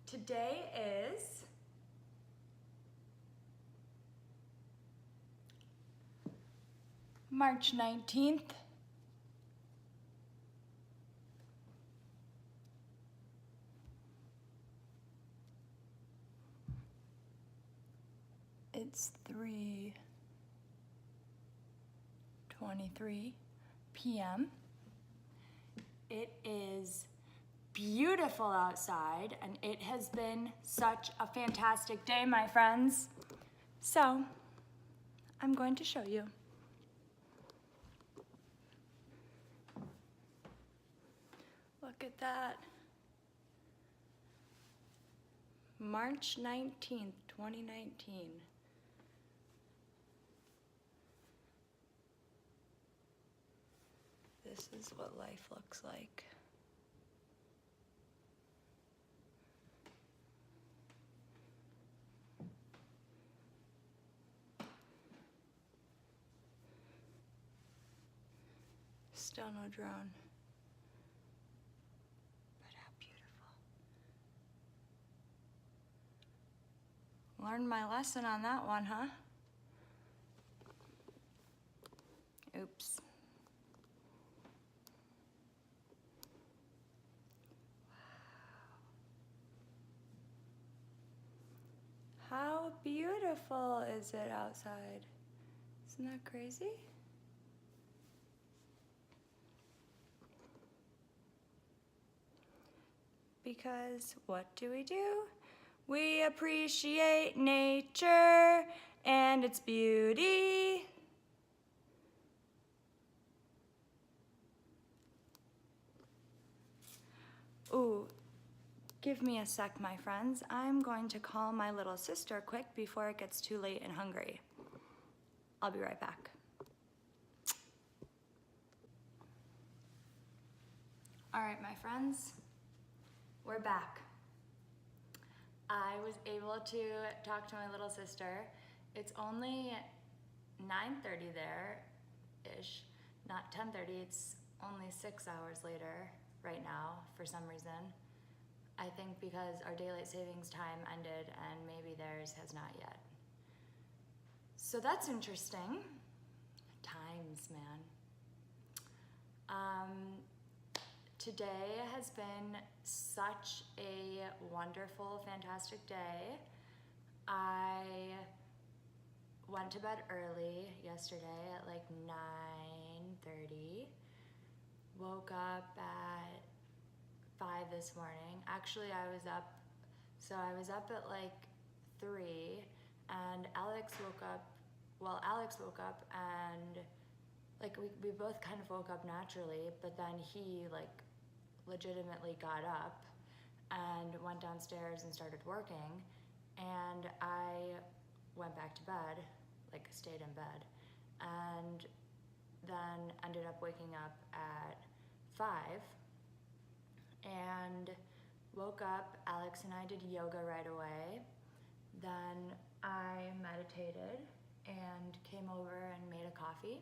Today is March 19th. It's 3:23 p.m. It is beautiful outside, and it has been such a fantastic day, my friends. So, I'm going to show you. Look at that. March 19th, 2019. This is what life looks like. Still no drone. But how beautiful. Learned my lesson on that one, huh? Oops. How beautiful is it outside? Isn't that crazy? Because what do? We appreciate nature and its beauty. Ooh, give me a sec, my friends. I'm going to call my little sister quick before it gets too late and hungry. I'll be right back. All right, my friends, we're back. I was able to talk to my little sister. It's only 9:30 there-ish, not 10:30. It's only 6 hours later right now for some reason. I think because our daylight savings time ended and maybe theirs has not yet. So that's interesting. Times, man. Today has been such a wonderful, fantastic day. I went to bed early yesterday at like 9:30. Woke up at 5 this morning. Actually, I was up at like 3, and Alex woke up and like we both kind of woke up naturally, but then he like legitimately got up and went downstairs and started working, and I went back to bed, like stayed in bed, and then ended up waking up at 5 and woke up. Alex and I did yoga right away. Then I meditated and came over and made a coffee.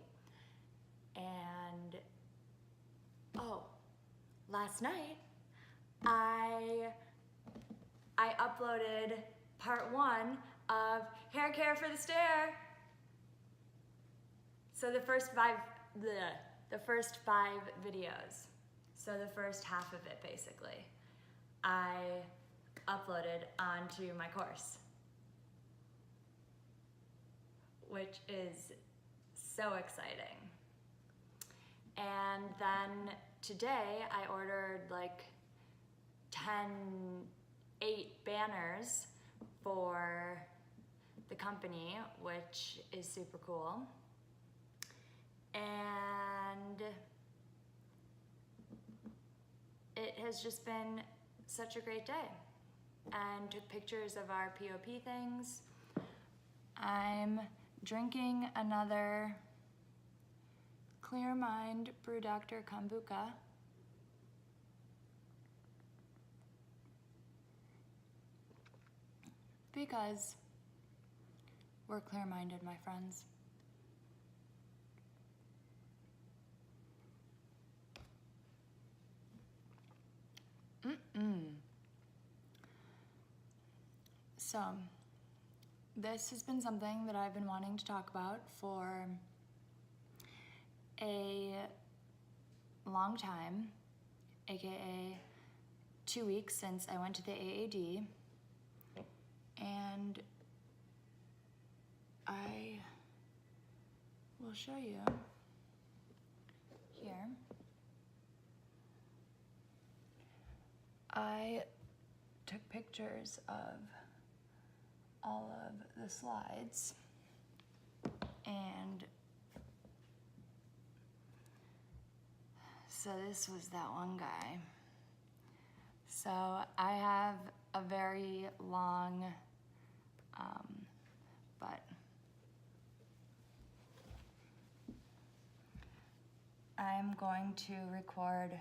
And last night I uploaded part 1 of Hair Care for the Stare. So the first 5 videos. So the first half of it basically, I uploaded onto my course, which is so exciting. And then today I ordered like 8 banners for the company, which is super cool. And it has just been such a great day. And took pictures of our POP things. I'm drinking another Clear Mind Brew Dr. Kombucha. Because we're clear-minded, my friends. So, this has been something that I've been wanting to talk about for a long time, aka 2 weeks since I went to the AAD, and I will show you here. I took pictures of all of the slides, and so this was that one guy. So I have a very long, but I'm going to record.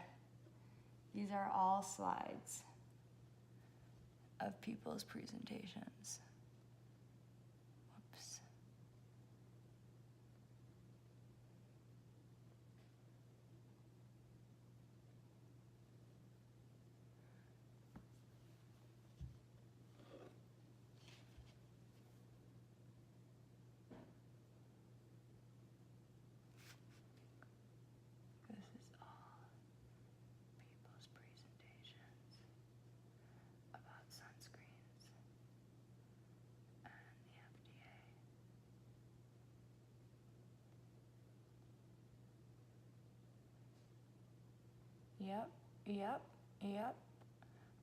These are all slides of people's presentations. Whoops. This is all people's presentations about sunscreens and the FDA. Yep.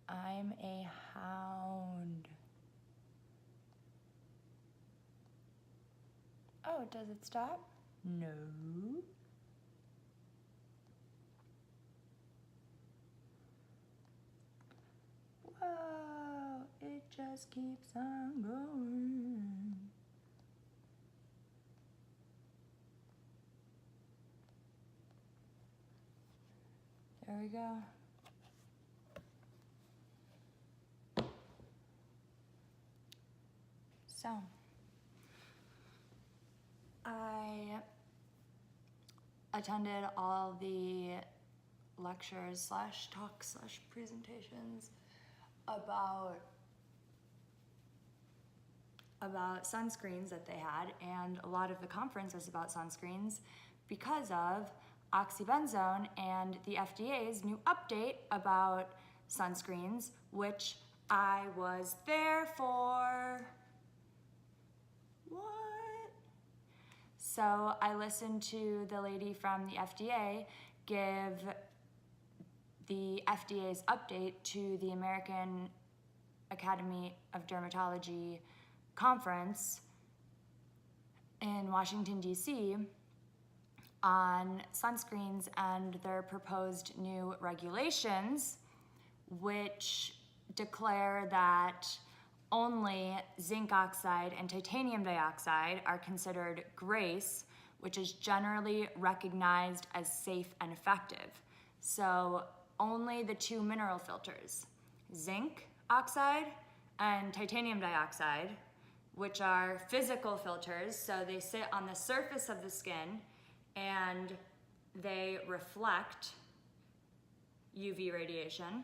I'm a hound. Oh, does it stop? No. Whoa, it just keeps on going. There we go. So, I attended all the lectures / talks / presentations about sunscreens that they had, and a lot of the conference was about sunscreens because of Oxybenzone and the FDA's new update about sunscreens, which I was there for. What? So I listened to the lady from the FDA give the FDA's update to the American Academy of Dermatology conference in Washington, D.C. on sunscreens and their proposed new regulations, which declare that only zinc oxide and titanium dioxide are considered GRACE, which is generally recognized as safe and effective. So only the 2 mineral filters, zinc oxide and titanium dioxide, which are physical filters, so they sit on the surface of the skin and they reflect UV radiation,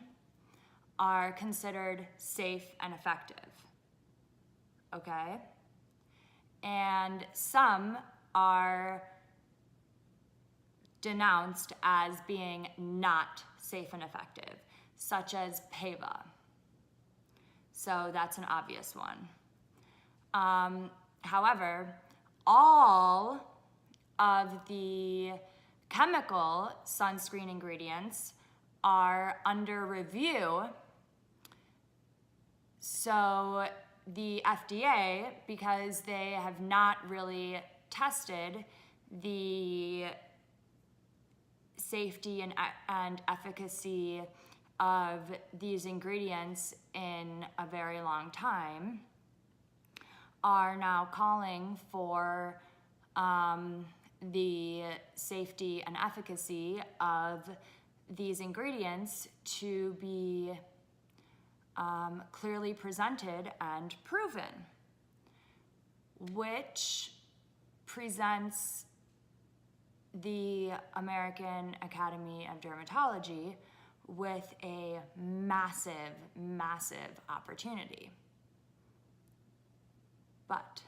are considered safe and effective, okay? And some are denounced as being not safe and effective, such as PEVA. So that's an obvious one. However, all of the chemical sunscreen ingredients are under review. So the FDA, because they have not really tested the safety and efficacy of these ingredients in a very long time, are now calling for the safety and efficacy of these ingredients to be clearly presented and proven, which presents the American Academy of Dermatology with a massive, massive opportunity. But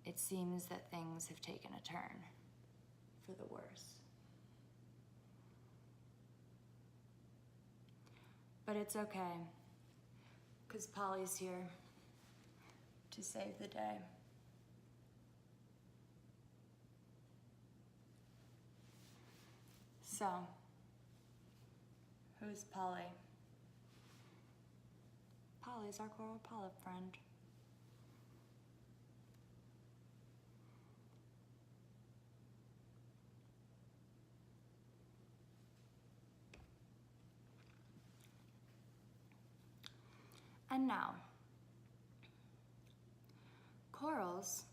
it seems that things have taken a turn for the worse. But it's okay, because Polly's here to save the day. So, who's Polly? Polly's our coral polyp friend. And now, corals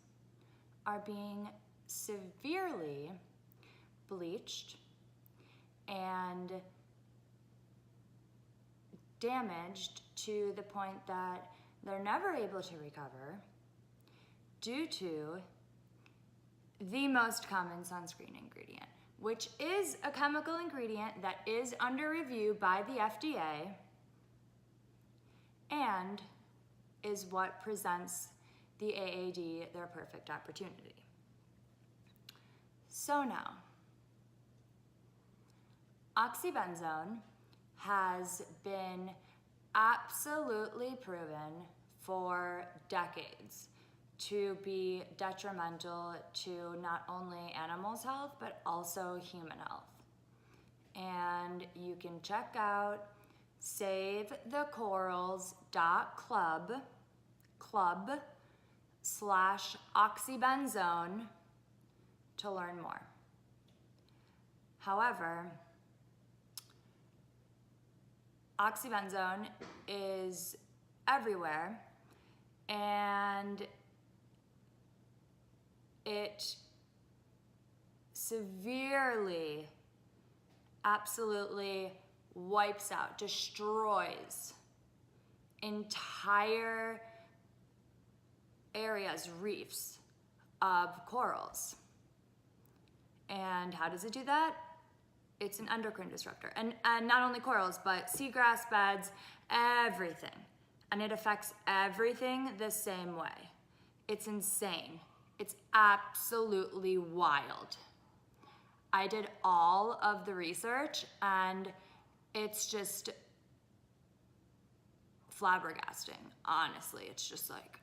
are being severely bleached and damaged to the point that they're never able to recover due to the most common sunscreen ingredient, which is a chemical ingredient that is under review by the FDA and is what presents the AAD their perfect opportunity. So now, oxybenzone has been absolutely proven for decades to be detrimental to not only animals' health, but also human health. And you can check out savethecorals.club/oxybenzone to learn more. However, oxybenzone is everywhere, and it severely, absolutely wipes out, destroys entire areas, reefs of corals. And how does it do that? It's an endocrine disruptor. And not only corals, but seagrass beds, everything. And it affects everything the same way. It's insane. It's absolutely wild. I did all of the research, and it's just flabbergasting, honestly. It's just like,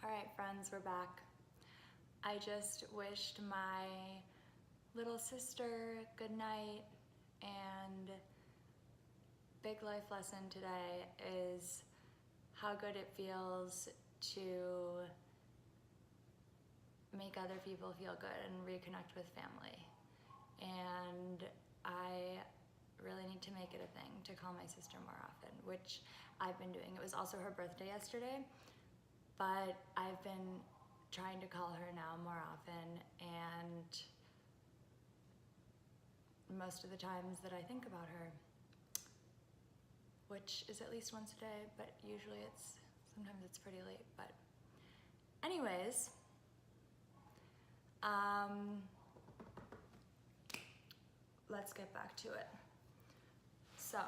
all right, friends, we're back. I just wished my little sister good night, and big life lesson today is how good it feels to make other people feel good and reconnect with family. And I really need to make it a thing to call my sister more often, which I've been doing. It was also her birthday yesterday, but I've been trying to call her now more often, and most of the times that I think about her, which is at least once a day, but usually sometimes it's pretty late. But anyways, let's get back to it. So,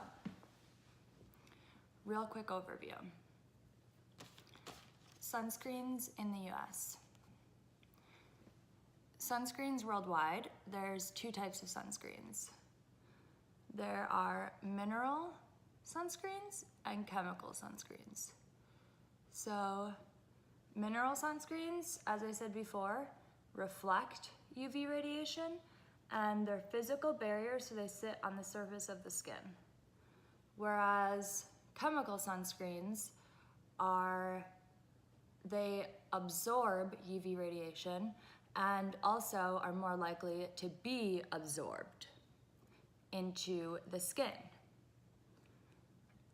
real quick overview. Sunscreens in the US. Sunscreens worldwide, there's two types of sunscreens. There are mineral sunscreens and chemical sunscreens. So, mineral sunscreens, as I said before, reflect UV radiation, and they're physical barriers, so they sit on the surface of the skin. Whereas chemical sunscreens they absorb UV radiation and also are more likely to be absorbed into the skin.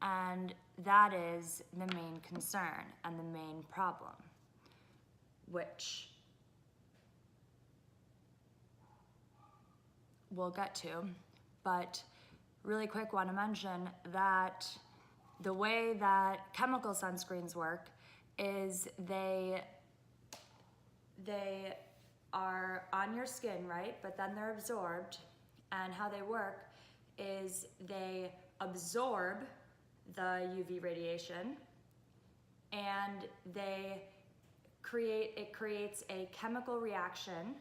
And that is the main concern and the main problem, which we'll get to. But really quick, want to mention that the way that chemical sunscreens work is they are on your skin, right? But then they're absorbed, and how they work is they absorb the UV radiation, and it creates a chemical reaction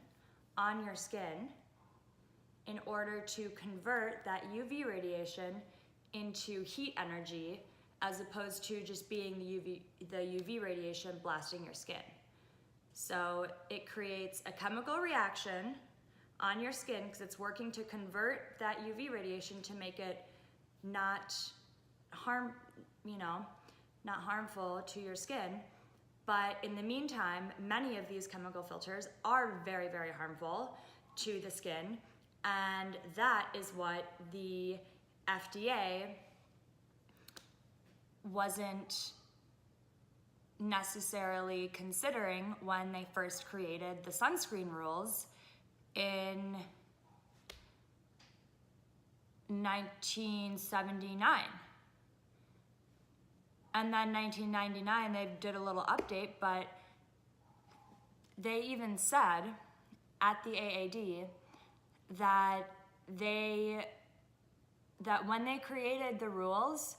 on your skin in order to convert that UV radiation into heat energy, as opposed to just being the UV radiation blasting your skin. So it creates a chemical reaction on your skin because it's working to convert that UV radiation to make it not harmful to your skin. But in the meantime, many of these chemical filters are very, very harmful to the skin, and that is what the FDA wasn't necessarily considering when they first created the sunscreen rules in 1979. And then 1999, they did a little update, but they even said at the AAD that when they created the rules,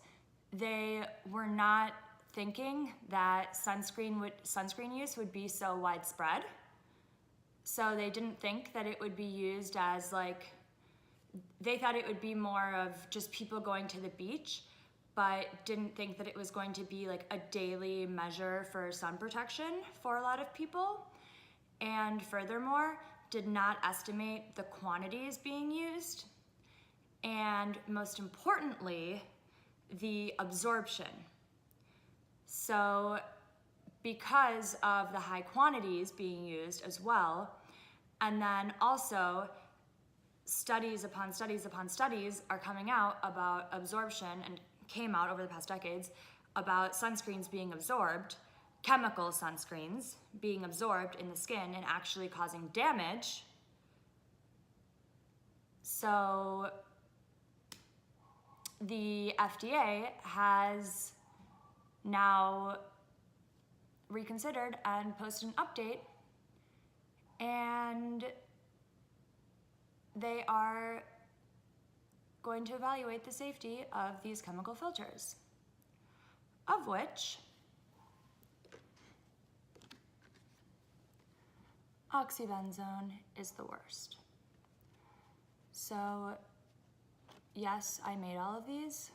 they were not thinking that sunscreen use would be so widespread. So they didn't think that it would be used as they thought it would be more of just people going to the beach, but didn't think that it was going to be like a daily measure for sun protection for a lot of people. And furthermore, did not estimate the quantities being used. And most importantly, the absorption. So because of the high quantities being used as well, and then also studies upon studies upon studies are coming out about absorption, and came out over the past decades about sunscreens being absorbed, chemical sunscreens being absorbed in the skin and actually causing damage. So the FDA has now reconsidered and posted an update, and they are going to evaluate the safety of these chemical filters, of which oxybenzone is the worst. So yes, I made all of these.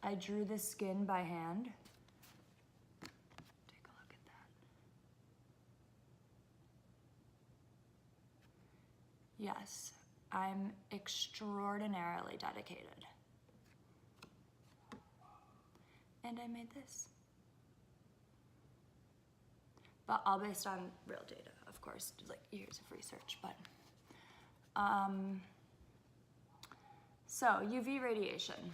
I drew the skin by hand. Take a look at that. Yes, I'm extraordinarily dedicated. And I made this. But all based on real data, of course, like years of research, but. So, UV radiation.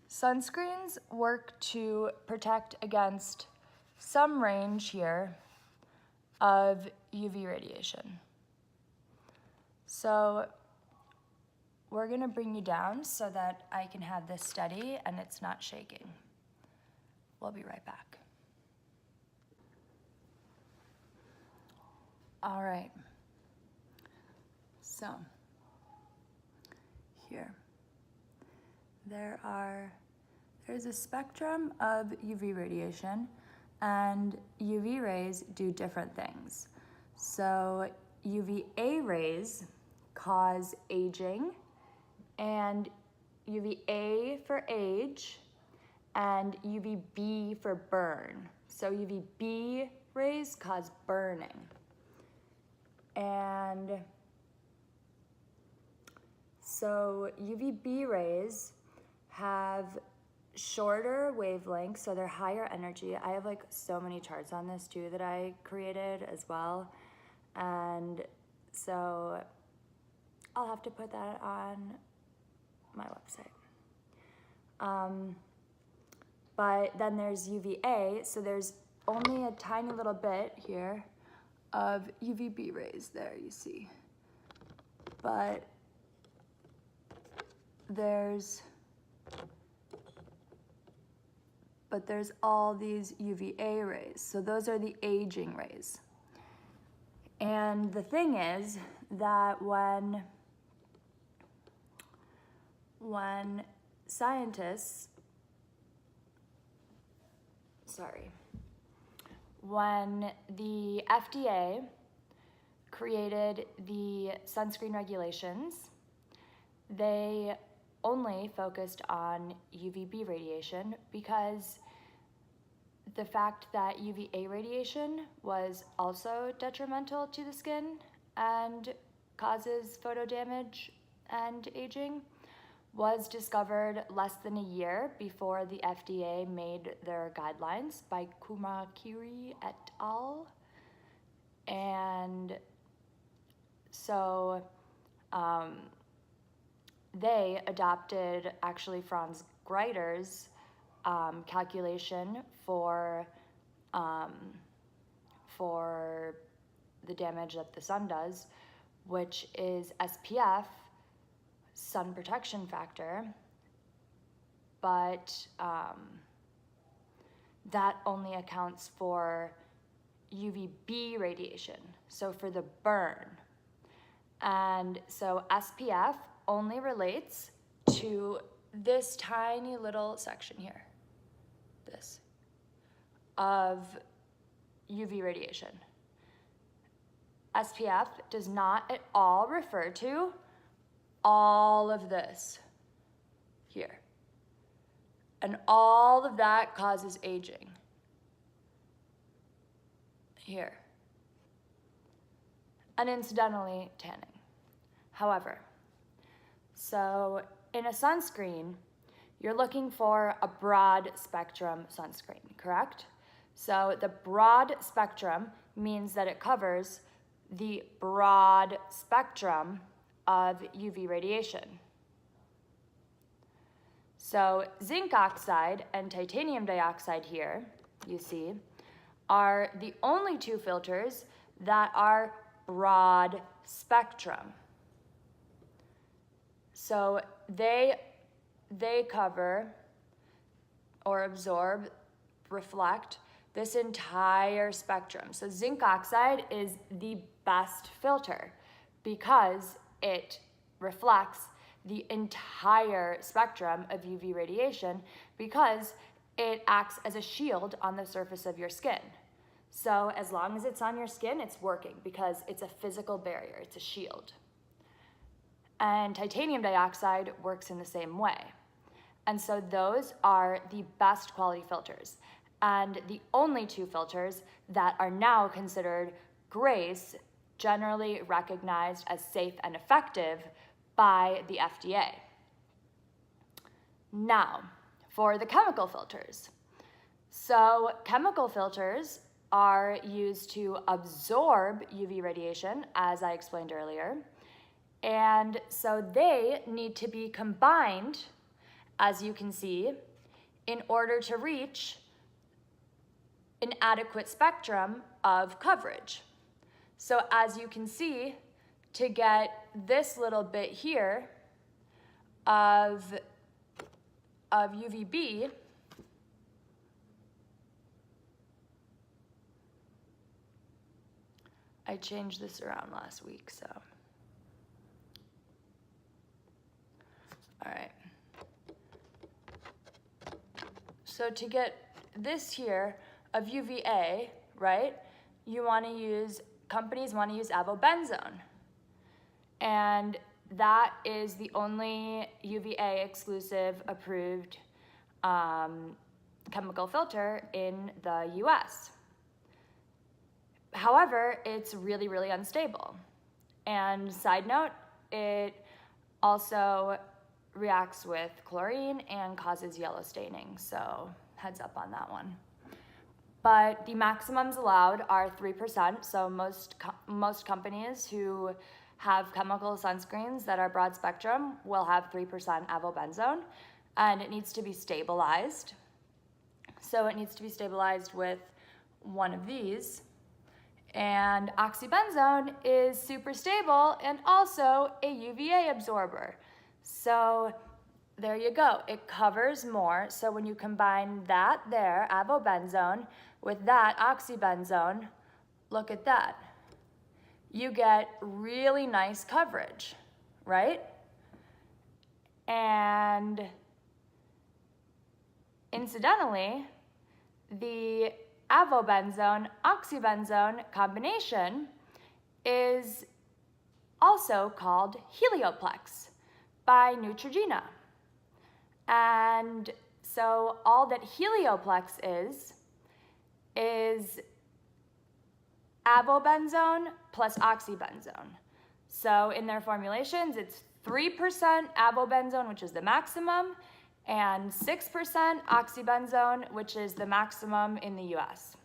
Sunscreens work to protect against some range here of UV radiation. So we're gonna bring you down so that I can have this steady and it's not shaking. We'll be right back. All right, so here, there's a spectrum of UV radiation, and UV rays do different things. So UVA rays cause aging, and UVA for age, and UVB for burn. So UVB rays cause burning. And so UVB rays have shorter wavelengths, so they're higher energy. I have like so many charts on this too that I created as well. And so I'll have to put that on my website. But then there's UVA, so there's only a tiny little bit here of UVB rays there, you see. But there's all these UVA rays. So those are the aging rays. And the thing is that when scientists, when the FDA created the sunscreen regulations, they only focused on UVB radiation because the fact that UVA radiation was also detrimental to the skin and causes photo damage and aging was discovered less than a year before the FDA made their guidelines by Kumakiri et al. And so they adopted actually Franz Greiter's calculation for the damage that the sun does, which is SPF, sun protection factor, but that only accounts for UVB radiation, so for the burn. And so SPF only relates to this tiny little section here, this, of UV radiation. SPF does not at all refer to all of this here. And all of that causes aging here. And incidentally, tanning. However, so in a sunscreen, you're looking for a broad spectrum sunscreen, correct? So the broad spectrum means that it covers the broad spectrum of UV radiation. So zinc oxide and titanium dioxide here, you see, are the only two filters that are broad spectrum. So they cover or absorb, reflect this entire spectrum. So zinc oxide is the best filter because it reflects the entire spectrum of UV radiation because it acts as a shield on the surface of your skin. So as long as it's on your skin, it's working because it's a physical barrier, it's a shield. And titanium dioxide works in the same way. And so those are the best quality filters. And the only two filters that are now considered GRACE, generally recognized as safe and effective by the FDA. Now, for the chemical filters. So chemical filters are used to absorb UV radiation, as I explained earlier. And so they need to be combined, as you can see, in order to reach an adequate spectrum of coverage. So as you can see, to get this little bit here of UVB, I changed this around last week, so. All right. So to get this here of UVA, right, companies want to use Avobenzone. And that is the only UVA exclusive approved chemical filter in the US. However, it's really, really unstable. And side note, it also reacts with chlorine and causes yellow staining, so heads up on that one. But the maximums allowed are 3%, so most companies who have chemical sunscreens that are broad spectrum will have 3% avobenzone, and it needs to be stabilized. So it needs to be stabilized with one of these. And oxybenzone is super stable and also a UVA absorber. So there you go, it covers more. So when you combine that there, avobenzone, with that oxybenzone, look at that. you get really nice coverage, right? And incidentally, the Avobenzone Oxybenzone combination is also called Helioplex by Neutrogena. And so all that Helioplex is avobenzone plus oxybenzone. So in their formulations, it's 3% avobenzone, which is the maximum, and 6% oxybenzone, which is the maximum in the US.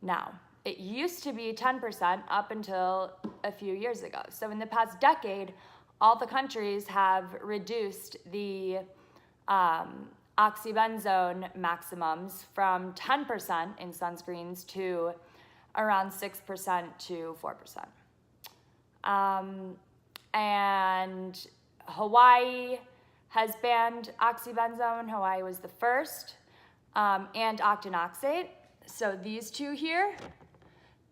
Now, it used to be 10% up until a few years ago. So in the past decade, all the countries have reduced the oxybenzone maximums from 10% in sunscreens to around 6% to 4%. And Hawaii has banned oxybenzone. Hawaii was the first, and octinoxate. So these two here,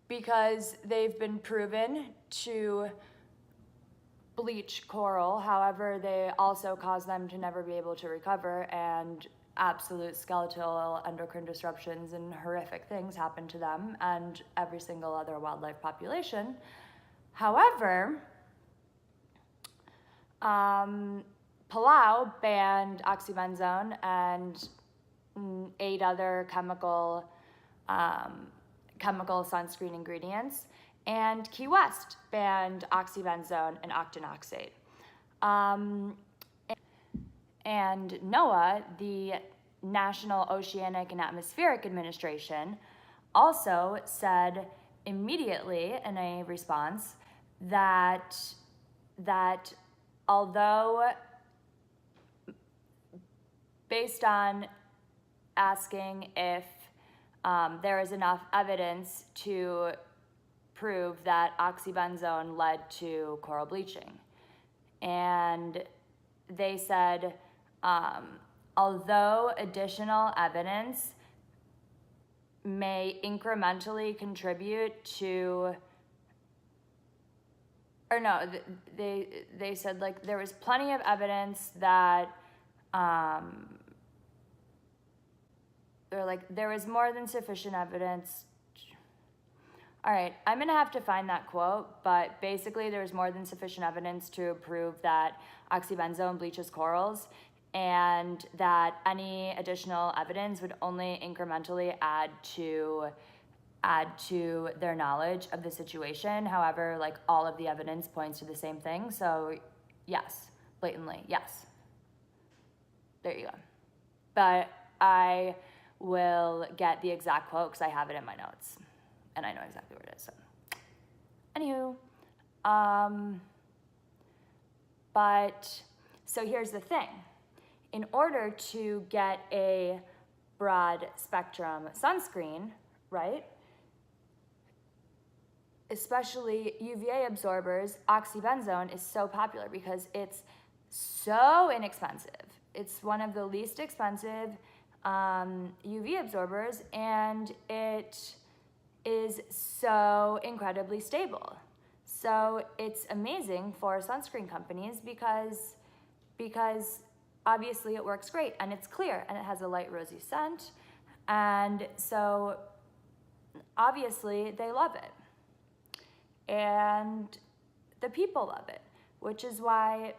because they've been proven to bleach coral. However, they also cause them to never be able to recover, and absolute skeletal endocrine disruptions and horrific things happen to them and every single other wildlife population. However, Palau banned oxybenzone and 8 other chemical sunscreen ingredients, and Key West banned oxybenzone and octinoxate. And NOAA, the National Oceanic and Atmospheric Administration, also said immediately in a response that although, based on asking if there is enough evidence to prove that oxybenzone led to coral bleaching. And they said, although additional evidence may incrementally contribute to, or no, they said like there was plenty of evidence that they're like, there was more than sufficient evidence. All right, I'm gonna have to find that quote, but basically there was more than sufficient evidence to prove that oxybenzone bleaches corals, and that any additional evidence would only incrementally add to their knowledge of the situation. However, like all of the evidence points to the same thing. So yes, blatantly, yes. There you go. But I will get the exact quote because I have it in my notes and I know exactly where it is. So anywho, but so here's the thing. In order to get a broad spectrum sunscreen, right, especially UVA absorbers, oxybenzone is so popular because it's so inexpensive. It's one of the least expensive UV absorbers, and it is so incredibly stable. So it's amazing for sunscreen companies because obviously it works great and it's clear and it has a light rosy scent, and so obviously they love it and the people love it, which is why,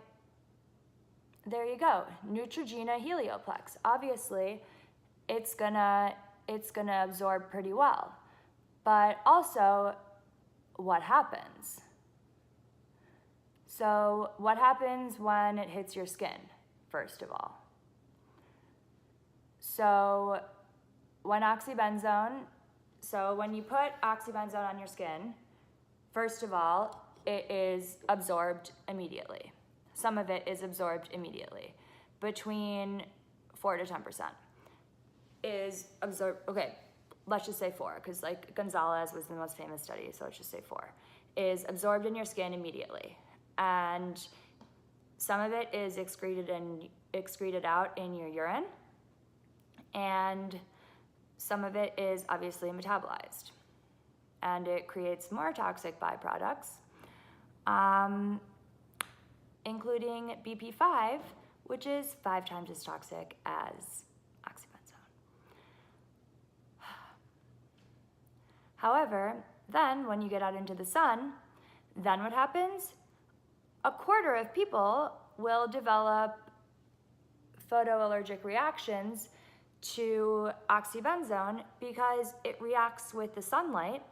there you go, Neutrogena Helioplex. Obviously it's gonna absorb pretty well, but also what happens? So what happens when it hits your skin, first of all? So when you put oxybenzone on your skin, first of all, it is absorbed immediately. Some of it is absorbed immediately. Between 4 to 10% is absorbed. Okay, let's just say 4, because like Gonzalez was the most famous study, so let's just say 4, is absorbed in your skin immediately. And some of it is excreted out in your urine, and some of it is obviously metabolized and it creates more toxic byproducts, including BP5, which is 5 times as toxic as oxybenzone. However, then when you get out into the sun, then what happens? A quarter of people will develop photoallergic reactions to oxybenzone because it reacts with the sunlight,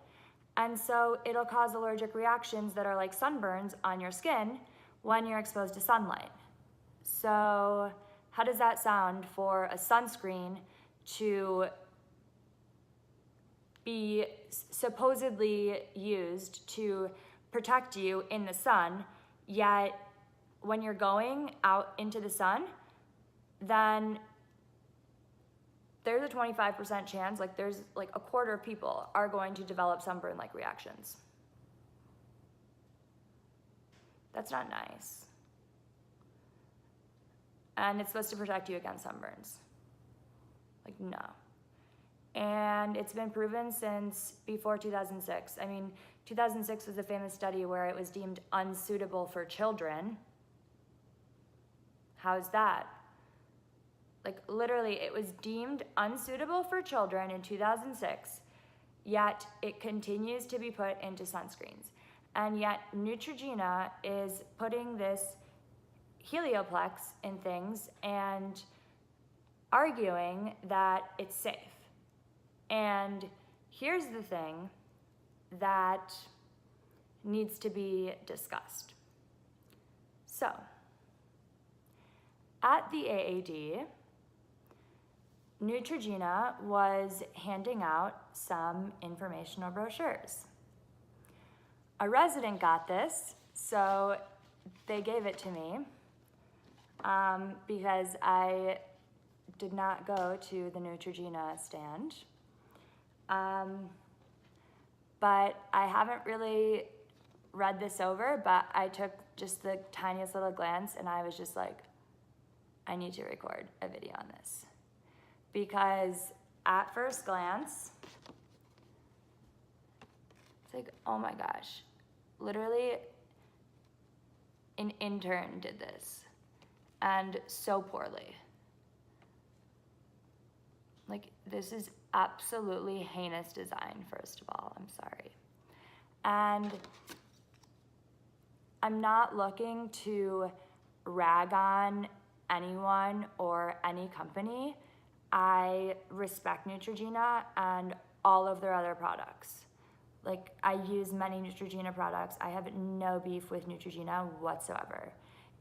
and so it'll cause allergic reactions that are like sunburns on your skin when you're exposed to sunlight. So how does that sound for a sunscreen to be supposedly used to protect you in the sun, yet when you're going out into the sun, then there's a 25% chance, like there's like a quarter of people are going to develop sunburn-like reactions. That's not nice. And it's supposed to protect you against sunburns. Like, no. And it's been proven since before 2006. I mean, 2006 was a famous study where it was deemed unsuitable for children. How's that? Like, literally, it was deemed unsuitable for children in 2006, yet it continues to be put into sunscreens. And yet Neutrogena is putting this Helioplex in things and arguing that it's safe. And here's the thing that needs to be discussed. So, at the AAD, Neutrogena was handing out some informational brochures. A resident got this, so they gave it to me because I did not go to the Neutrogena stand. But I haven't really read this over, but I took just the tiniest little glance and I was just like, I need to record a video on this. Because at first glance, it's like, oh my gosh, literally an intern did this, and so poorly. Like, this is absolutely heinous design, first of all, I'm sorry. And I'm not looking to rag on anyone or any company. I respect Neutrogena and all of their other products. Like, I use many Neutrogena products. I have no beef with Neutrogena whatsoever.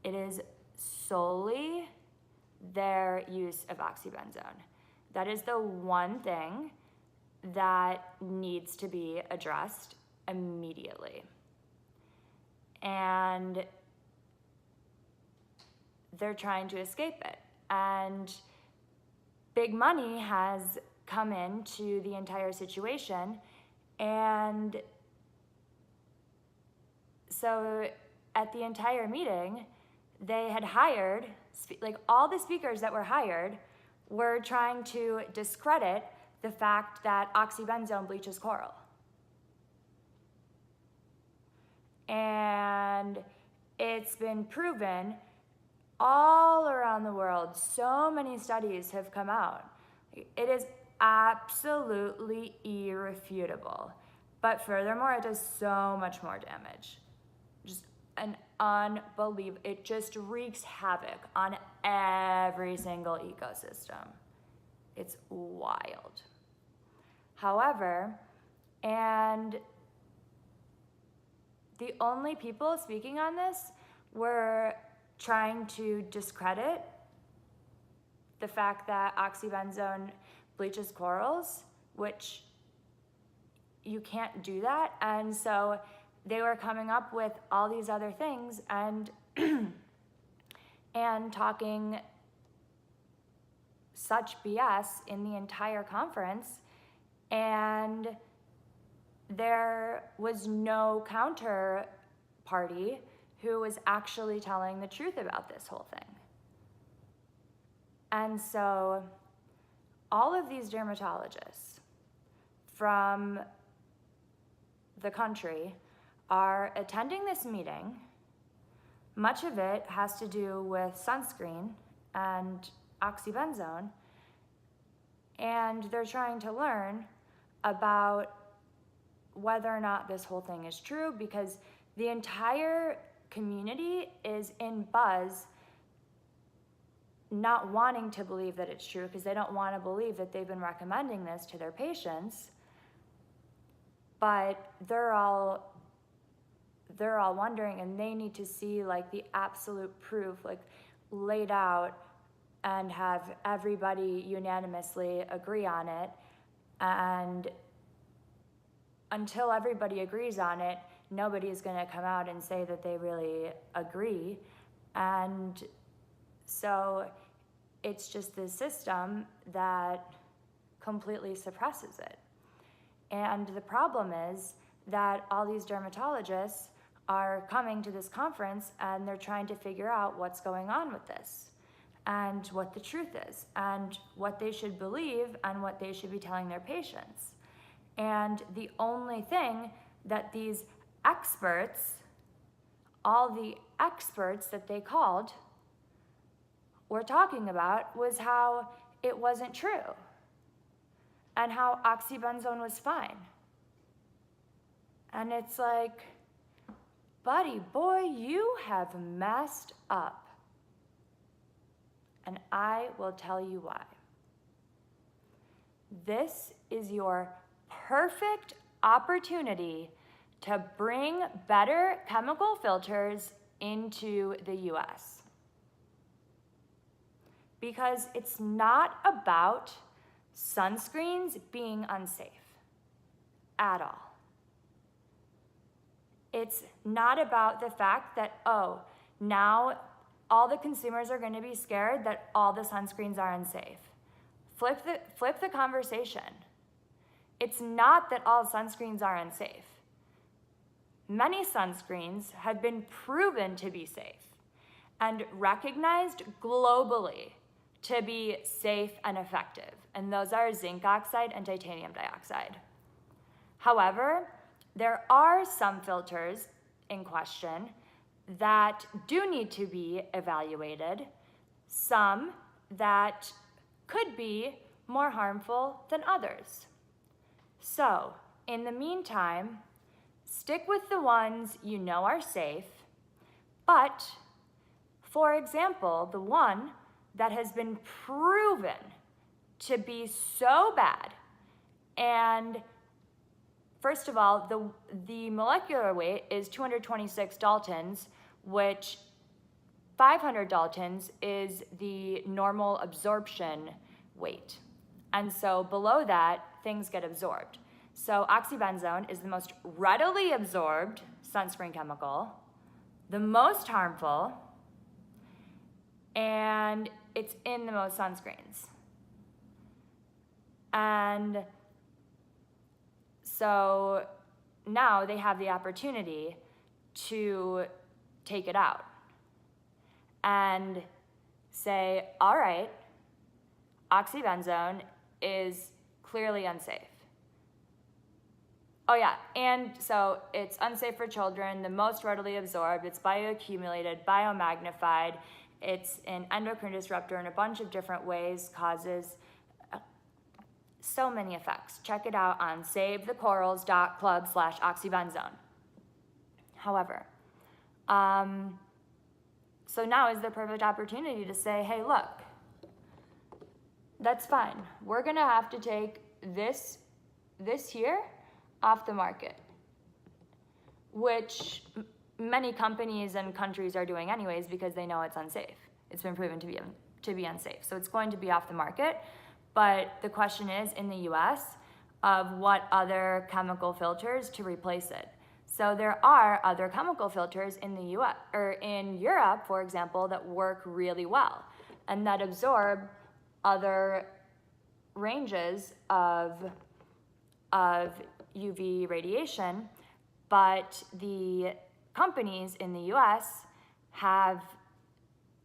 It is solely their use of oxybenzone. That is the one thing that needs to be addressed immediately. And they're trying to escape it. And big money has come into the entire situation. And so at the entire meeting, they had hired, like all the speakers that were hired were trying to discredit the fact that oxybenzone bleaches coral. And it's been proven all around the world. So many studies have come out. It is absolutely irrefutable. But furthermore, it does so much more damage. Just an unbelievable, it just wreaks havoc on every single ecosystem. It's wild. However, and the only people speaking on this were trying to discredit the fact that oxybenzone bleaches corals, which you can't do that. And so they were coming up with all these other things and and talking such BS in the entire conference, and there was no counterparty who was actually telling the truth about this whole thing. And so all of these dermatologists, from the country are attending this meeting. Much of it has to do with sunscreen and oxybenzone, and they're trying to learn about whether or not this whole thing is true, because the entire community is in buzz, not wanting to believe that it's true, because they don't want to believe that they've been recommending this to their patients. But they're all wondering, and they need to see like the absolute proof like laid out and have everybody unanimously agree on it. And until everybody agrees on it, nobody's going to come out and say that they really agree. And so it's just this system that completely suppresses it. And the problem is that all these dermatologists are coming to this conference and they're trying to figure out what's going on with this and what the truth is and what they should believe and what they should be telling their patients. And the only thing that these experts, all the experts that they called, were talking about was how it wasn't true and how oxybenzone was fine. And it's like, buddy, boy, you have messed up. And I will tell you why. This is your perfect opportunity to bring better chemical filters into the US. Because it's not about sunscreens being unsafe at all. It's not about the fact that, oh, now all the consumers are going to be scared that all the sunscreens are unsafe. Flip the conversation. It's not that all sunscreens are unsafe. Many sunscreens have been proven to be safe and recognized globally to be safe and effective, and those are zinc oxide and titanium dioxide. However, there are some filters in question that do need to be evaluated, some that could be more harmful than others. So, in the meantime, stick with the ones you know are safe, but, for example, the one that has been proven to be so bad, and first of all, the molecular weight is 226 Daltons, which 500 Daltons is the normal absorption weight. And so below that, things get absorbed. So oxybenzone is the most readily absorbed sunscreen chemical, the most harmful, and it's in the most sunscreens. And so now they have the opportunity to take it out and say, all right, oxybenzone is clearly unsafe. Oh yeah, and so it's unsafe for children, the most readily absorbed, it's bioaccumulated, biomagnified, it's an endocrine disruptor in a bunch of different ways, causes so many effects. Check it out on savethecorals.club/oxybenzone. However, so now is the perfect opportunity to say, hey, look, that's fine. We're gonna have to take this here off the market, which many companies and countries are doing anyways because they know it's unsafe. It's been proven to be unsafe. So it's going to be off the market. But the question is, in the US, of what other chemical filters to replace it. So there are other chemical filters in the US, or in Europe, for example, that work really well and that absorb other ranges of UV radiation, but the companies in the US have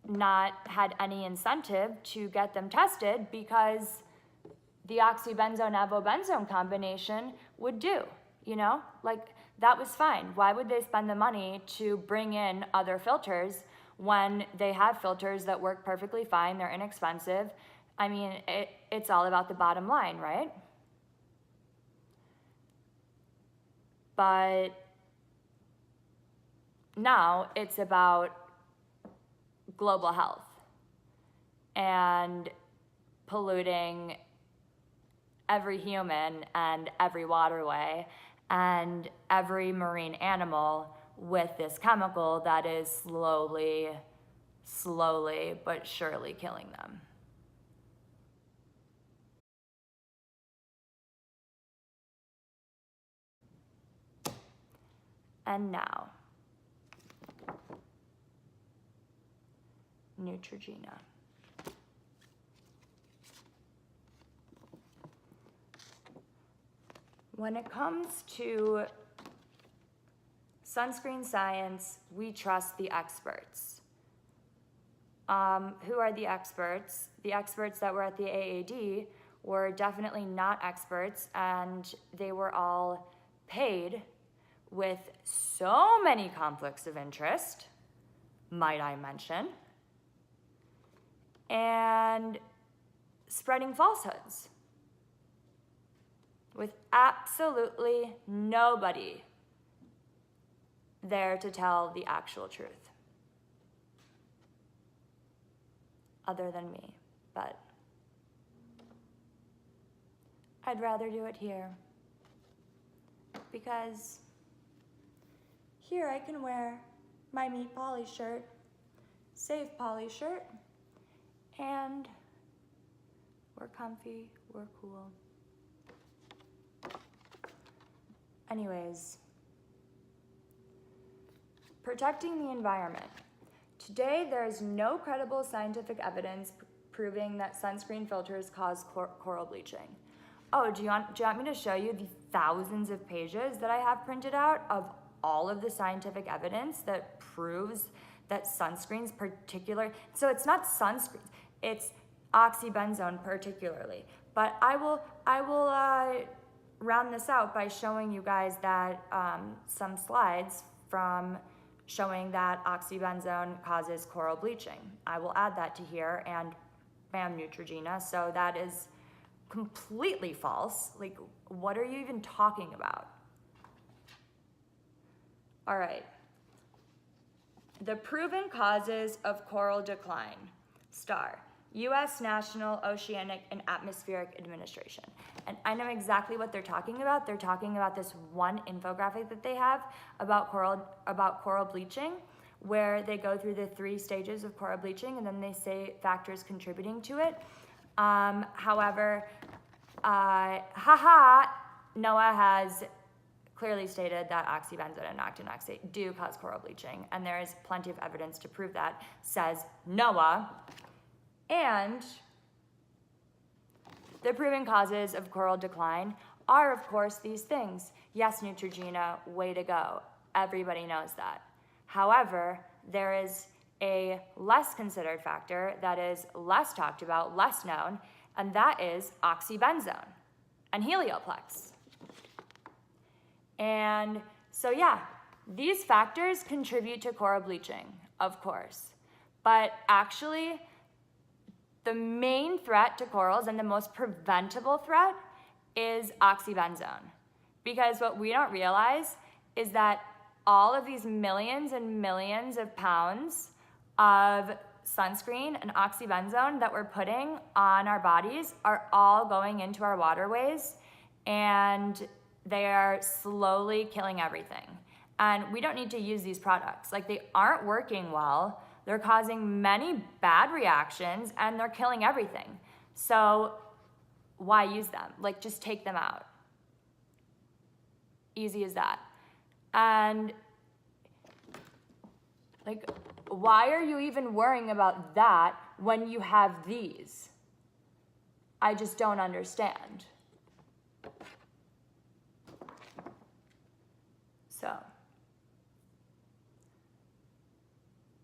not had any incentive to get them tested because the oxybenzone avobenzone combination would do, you know? Like, that was fine. Why would they spend the money to bring in other filters when they have filters that work perfectly fine, they're inexpensive? I mean, it's all about the bottom line, right? But now it's about global health and polluting every human and every waterway and every marine animal with this chemical that is slowly but surely killing them. And now, Neutrogena. When it comes to sunscreen science, we trust the experts. Who are the experts? The experts that were at the AAD were definitely not experts, and they were all paid with so many conflicts of interest, might I mention, and spreading falsehoods with absolutely nobody there to tell the actual truth other than me. But I'd rather do it here, because here I can wear my Meet Polly shirt, Save Polly shirt, and we're comfy, we're cool. Anyways, protecting the environment. Today, there is no credible scientific evidence proving that sunscreen filters cause coral bleaching. Oh, do you want me to show you the thousands of pages that I have printed out of all of the scientific evidence that proves that sunscreens so it's not sunscreens, it's oxybenzone particularly. But I will round this out by showing you guys that some slides from showing that oxybenzone causes coral bleaching. I will add that to here, and bam, Neutrogena. So that is completely false. Like, what are you even talking about? All right. The proven causes of coral decline. Star. U.S. National Oceanic and Atmospheric Administration. And I know exactly what they're talking about. They're talking about this one infographic that they have about coral bleaching, where they go through the 3 stages of coral bleaching, and then they say factors contributing to it. However, NOAA has clearly stated that oxybenzone and octinoxate do cause coral bleaching, and there is plenty of evidence to prove that, says NOAA. And the proven causes of coral decline are, of course, these things. Yes, Neutrogena, way to go. Everybody knows that. However, there is a less considered factor that is less talked about, less known, and that is oxybenzone and Helioplex. And so, yeah, these factors contribute to coral bleaching, of course. But actually, the main threat to corals and the most preventable threat is oxybenzone. Because what we don't realize is that all of these millions and millions of pounds of sunscreen and oxybenzone that we're putting on our bodies are all going into our waterways, and they are slowly killing everything. And we don't need to use these products. Like, they aren't working well. They're causing many bad reactions, and they're killing everything. So why use them? Like, just take them out. Easy as that. And like, why are you even worrying about that when you have these? I just don't understand. So,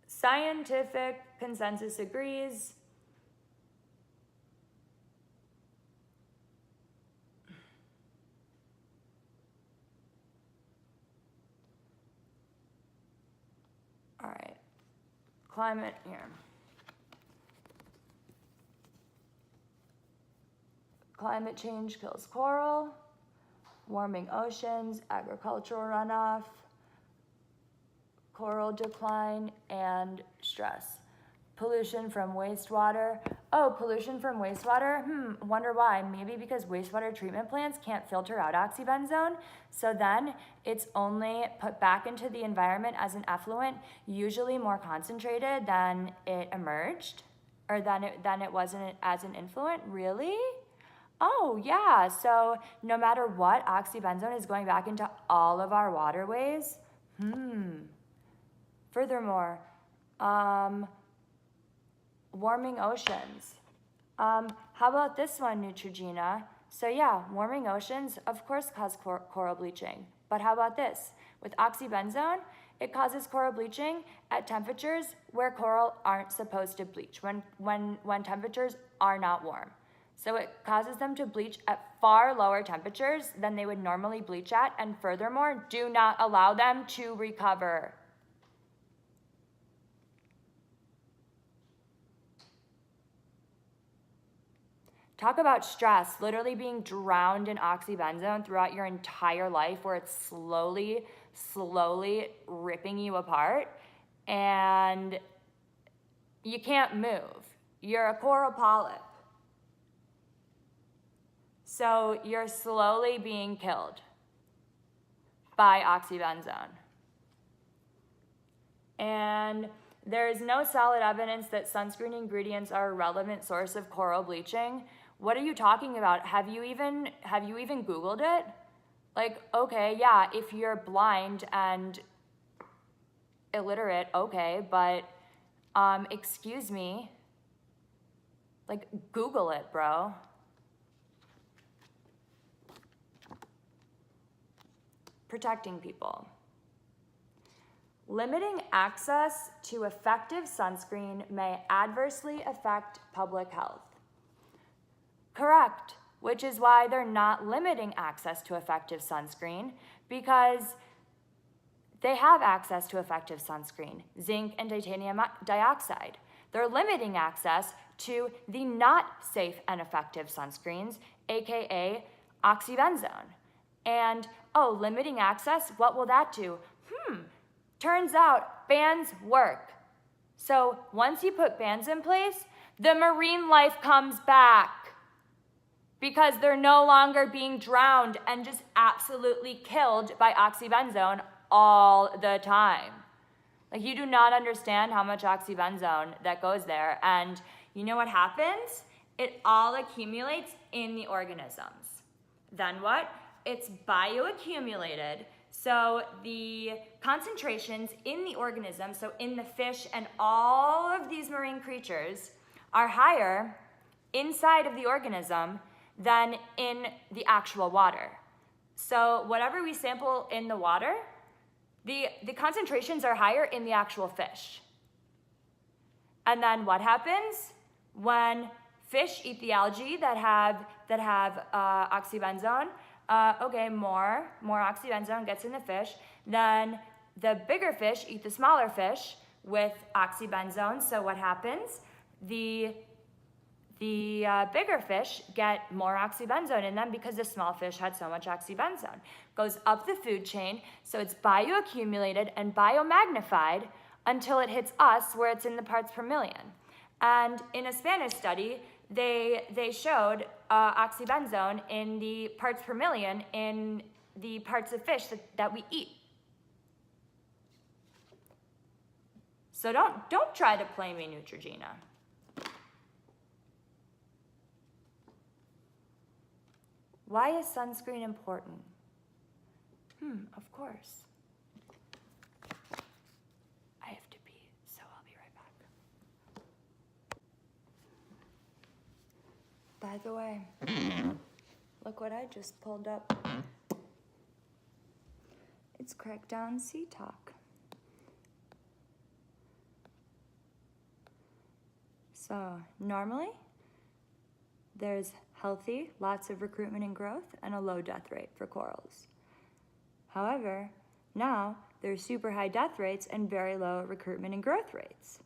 scientific consensus agrees. climate here. Climate change kills coral, warming oceans, agricultural runoff, coral decline, and stress. Pollution from wastewater. Oh, pollution from wastewater? Wonder why. Maybe because wastewater treatment plants can't filter out oxybenzone, so then it's only put back into the environment as an effluent, usually more concentrated than it emerged, or than it wasn't as an influent. Really? Oh, yeah. So no matter what, oxybenzone is going back into all of our waterways. Furthermore, warming oceans. How about this one, Neutrogena? So yeah, warming oceans, of course, cause coral bleaching. But how about this? With oxybenzone, it causes coral bleaching at temperatures where coral aren't supposed to bleach, when temperatures are not warm. So it causes them to bleach at far lower temperatures than they would normally bleach at, and furthermore, do not allow them to recover. Talk about stress, literally being drowned in oxybenzone throughout your entire life, where it's slowly ripping you apart and you can't move. You're a coral polyp. So you're slowly being killed by oxybenzone. And there is no solid evidence that sunscreen ingredients are a relevant source of coral bleaching. What are you talking about? Have you even Googled it? Like, okay, yeah, if you're blind and illiterate, okay, but excuse me, like, Google it, bro. Protecting people. Limiting access to effective sunscreen may adversely affect public health. Correct, which is why they're not limiting access to effective sunscreen, because they have access to effective sunscreen, zinc and titanium dioxide. They're limiting access to the not safe and effective sunscreens, aka oxybenzone. And, oh, limiting access, what will that do? Turns out bans work. So once you put bans in place, the marine life comes back because they're no longer being drowned and just absolutely killed by oxybenzone all the time. Like, you do not understand how much oxybenzone that goes there. And you know what happens? It all accumulates in the organisms. Then what? It's bioaccumulated. So the concentrations in the organism, so in the fish and all of these marine creatures, are higher inside of the organism than in the actual water. So whatever we sample in the water, the concentrations are higher in the actual fish. And then what happens when fish eat the algae that have oxybenzone? Okay, more oxybenzone gets in the fish. Then the bigger fish eat the smaller fish with oxybenzone. So what happens? The bigger fish get more oxybenzone in them because the small fish had so much oxybenzone. Goes up the food chain, so it's bioaccumulated and biomagnified until it hits us, where it's in the parts per million. And in a Spanish study, they showed oxybenzone in the parts per million in the parts of fish that we eat. So don't try to play me, Neutrogena. Why is sunscreen important? Of course. I have to pee, so I'll be right back. By the way, look what I just pulled up. It's Crackdown Sea Talk. So normally, there's healthy, lots of recruitment and growth, and a low death rate for corals. However, now there's super high death rates and very low recruitment and growth rates.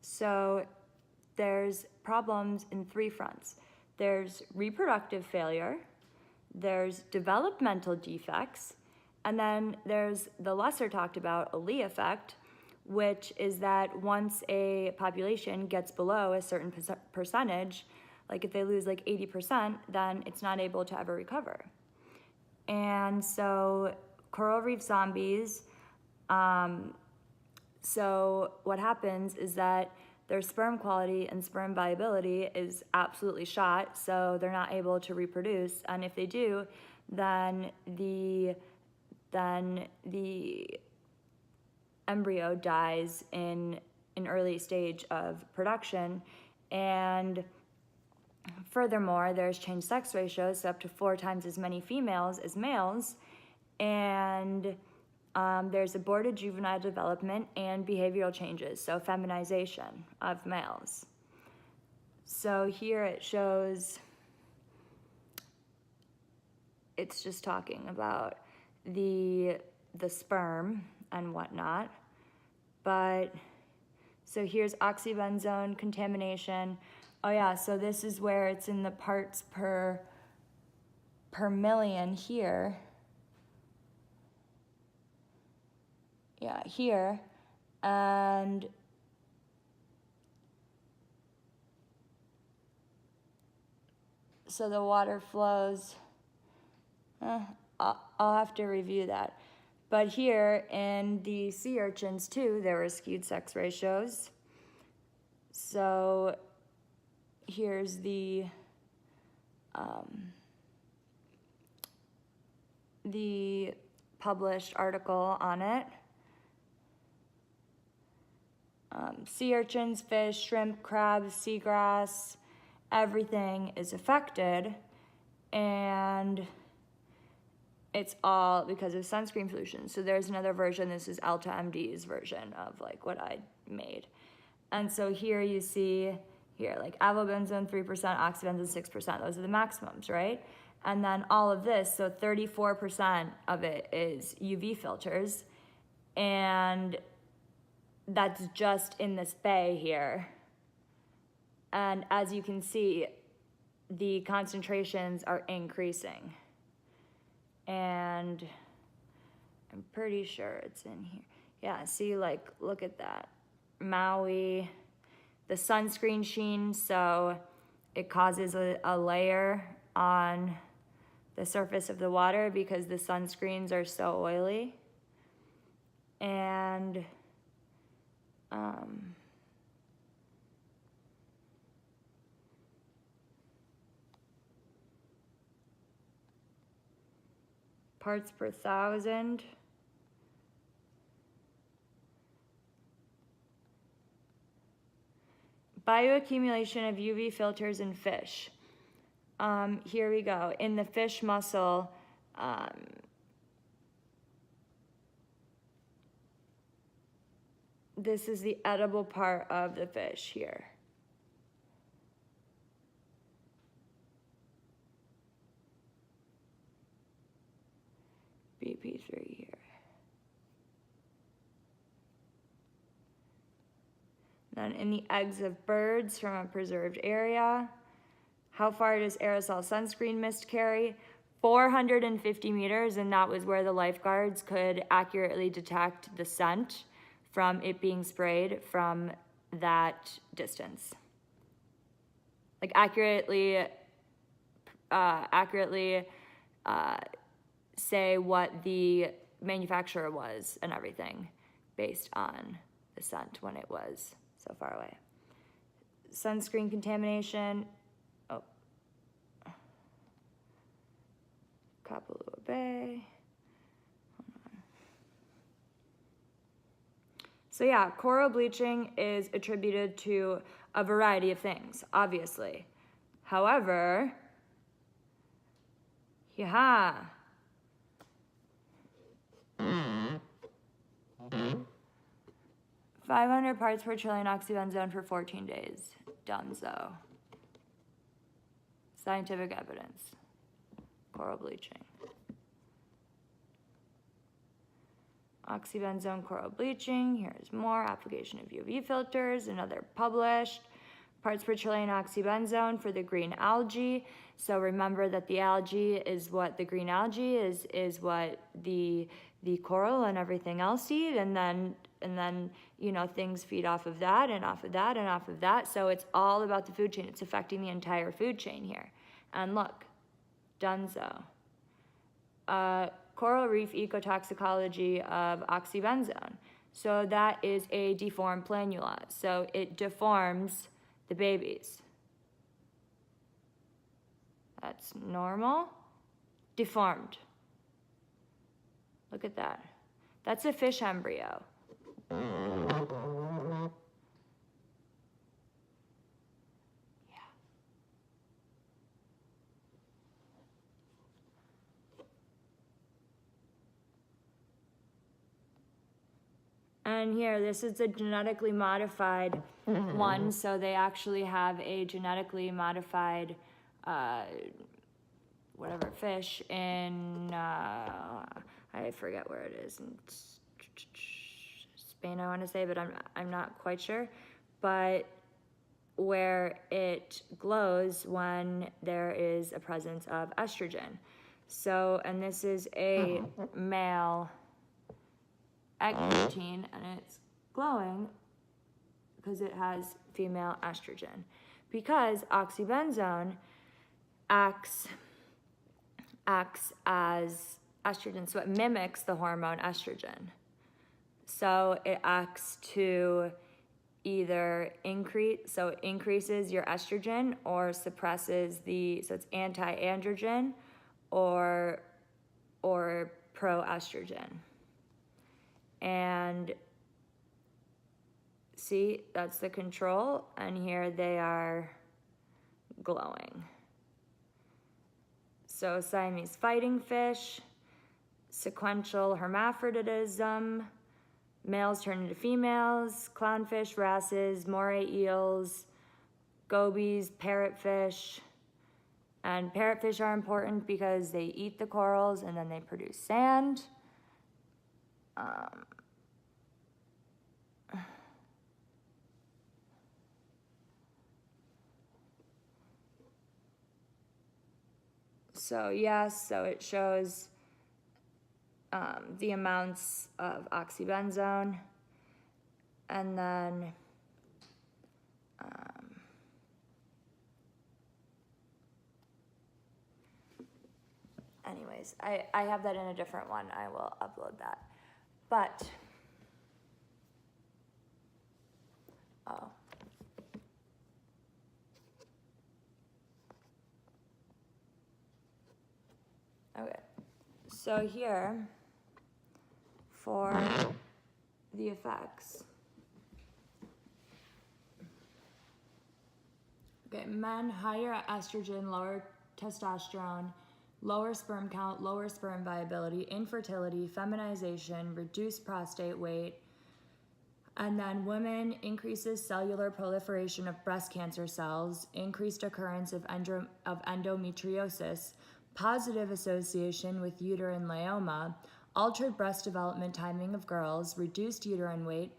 So there's problems in 3 fronts. There's reproductive failure, there's developmental defects, and then there's the lesser talked about Ali effect, which is that once a population gets below a certain percentage, like if they lose like 80%, then it's not able to ever recover. And so coral reef zombies, so what happens is that their sperm quality and sperm viability is absolutely shot, so they're not able to reproduce. And if they do, then the embryo dies in an early stage of production. And furthermore, there's changed sex ratios, so up to 4 times as many females as males. And there's aborted juvenile development and behavioral changes, so feminization of males. So here it shows, it's just talking about the sperm and whatnot. But so here's oxybenzone contamination. Oh yeah, so this is where it's in the parts per million here. Yeah, here, and so the water flows, I'll have to review that. But here in the sea urchins too, there were skewed sex ratios. So here's the published article on it. Sea urchins, fish, shrimp, crabs, seagrass, everything is affected, and it's all because of sunscreen pollution. So there's another version, this is Alta MD's version of like what I made. And so here you see, here like avobenzone 3%, oxybenzone 6%, those are the maximums, right? And then all of this, so 34% of it is UV filters, and that's just in this bay here. And as you can see, the concentrations are increasing. And I'm pretty sure it's in here. Yeah, see, like, look at that. Maui, the sunscreen sheen, so it causes a layer on the surface of the water because the sunscreens are so oily. And parts per thousand. Bioaccumulation of UV filters in fish. Here we go. In the fish muscle, this is the edible part of the fish here. BP3 here. Then in the eggs of birds from a preserved area. How far does aerosol sunscreen mist carry? 450 meters, and that was where the lifeguards could accurately detect the scent from it being sprayed from that distance. Like accurately say what the manufacturer was and everything based on the scent when it was so far away. Sunscreen contamination. Oh. Kapalua Bay. So yeah, coral bleaching is attributed to a variety of things, obviously. However, 500 parts per trillion oxybenzone for 14 days. Donezo. Scientific evidence. Coral bleaching. Oxybenzone coral bleaching. Here's more. Application of UV filters. Another published. Parts per trillion oxybenzone for the green algae. So remember that the algae is what the green algae is what the coral and everything else eat, and then you know, things feed off of that and off of that and off of that. So it's all about the food chain. It's affecting the entire food chain here. And look, Dunzo. Coral reef ecotoxicology of oxybenzone. So that is a deformed planula. So it deforms the babies. That's normal. Deformed. Look at that. That's a fish embryo. And here, this is a genetically modified one, so they actually have a genetically modified, whatever fish in, I forget where it is, in Spain I want to say, but I'm not quite sure, but where it glows when there is a presence of estrogen. So, and this is a male egg protein, and it's glowing because it has female estrogen. Because oxybenzone acts as estrogen, so it mimics the hormone estrogen. So it acts to either increases your estrogen or suppresses so it's anti-androgen or pro-estrogen. And see, that's the control, and here they are glowing. So Siamese fighting fish, sequential hermaphroditism, males turn into females, clownfish, wrasses, moray eels, gobies, parrotfish. And parrotfish are important because they eat the corals and then they produce sand. So yes, so it shows the amounts of oxybenzone, and then anyways, I have that in a different one. I will upload that. But okay, so here for the effects. Okay, men, higher estrogen, lower testosterone, lower sperm count, lower sperm viability, infertility, feminization, reduced prostate weight. And then women, increases cellular proliferation of breast cancer cells, increased occurrence of endometriosis, positive association with uterine leioma, altered breast development timing of girls, reduced uterine weight.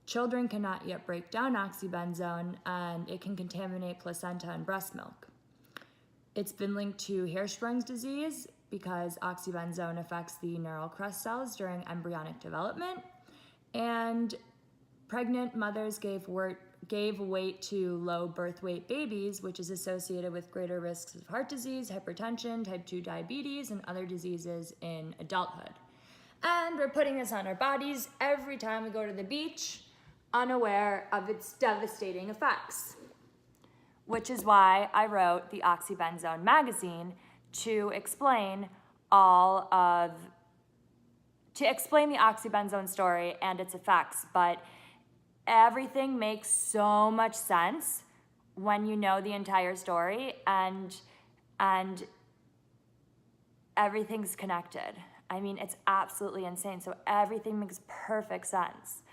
Children cannot yet break down oxybenzone, and it can contaminate placenta and breast milk. It's been linked to hair springs disease because oxybenzone affects the neural crest cells during embryonic development. And pregnant mothers gave weight to low birth weight babies, which is associated with greater risks of heart disease, hypertension, type 2 diabetes, and other diseases in adulthood. And we're putting this on our bodies every time we go to the beach, unaware of its devastating effects. Which is why I wrote the Oxybenzone magazine to explain the oxybenzone story and its effects. But everything makes so much sense when you know the entire story, and everything's connected. I mean, it's absolutely insane. So everything makes perfect sense.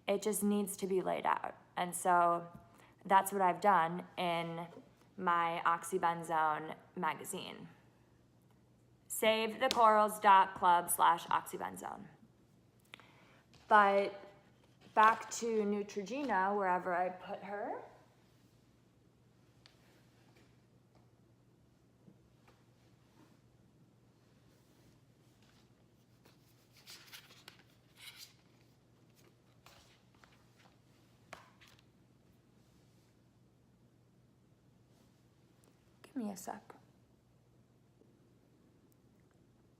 It just needs to be laid out. And so that's what I've done in my Oxybenzone magazine. savethecorals.club/oxybenzone. But back to Neutrogena, wherever I put her. Give me a sec.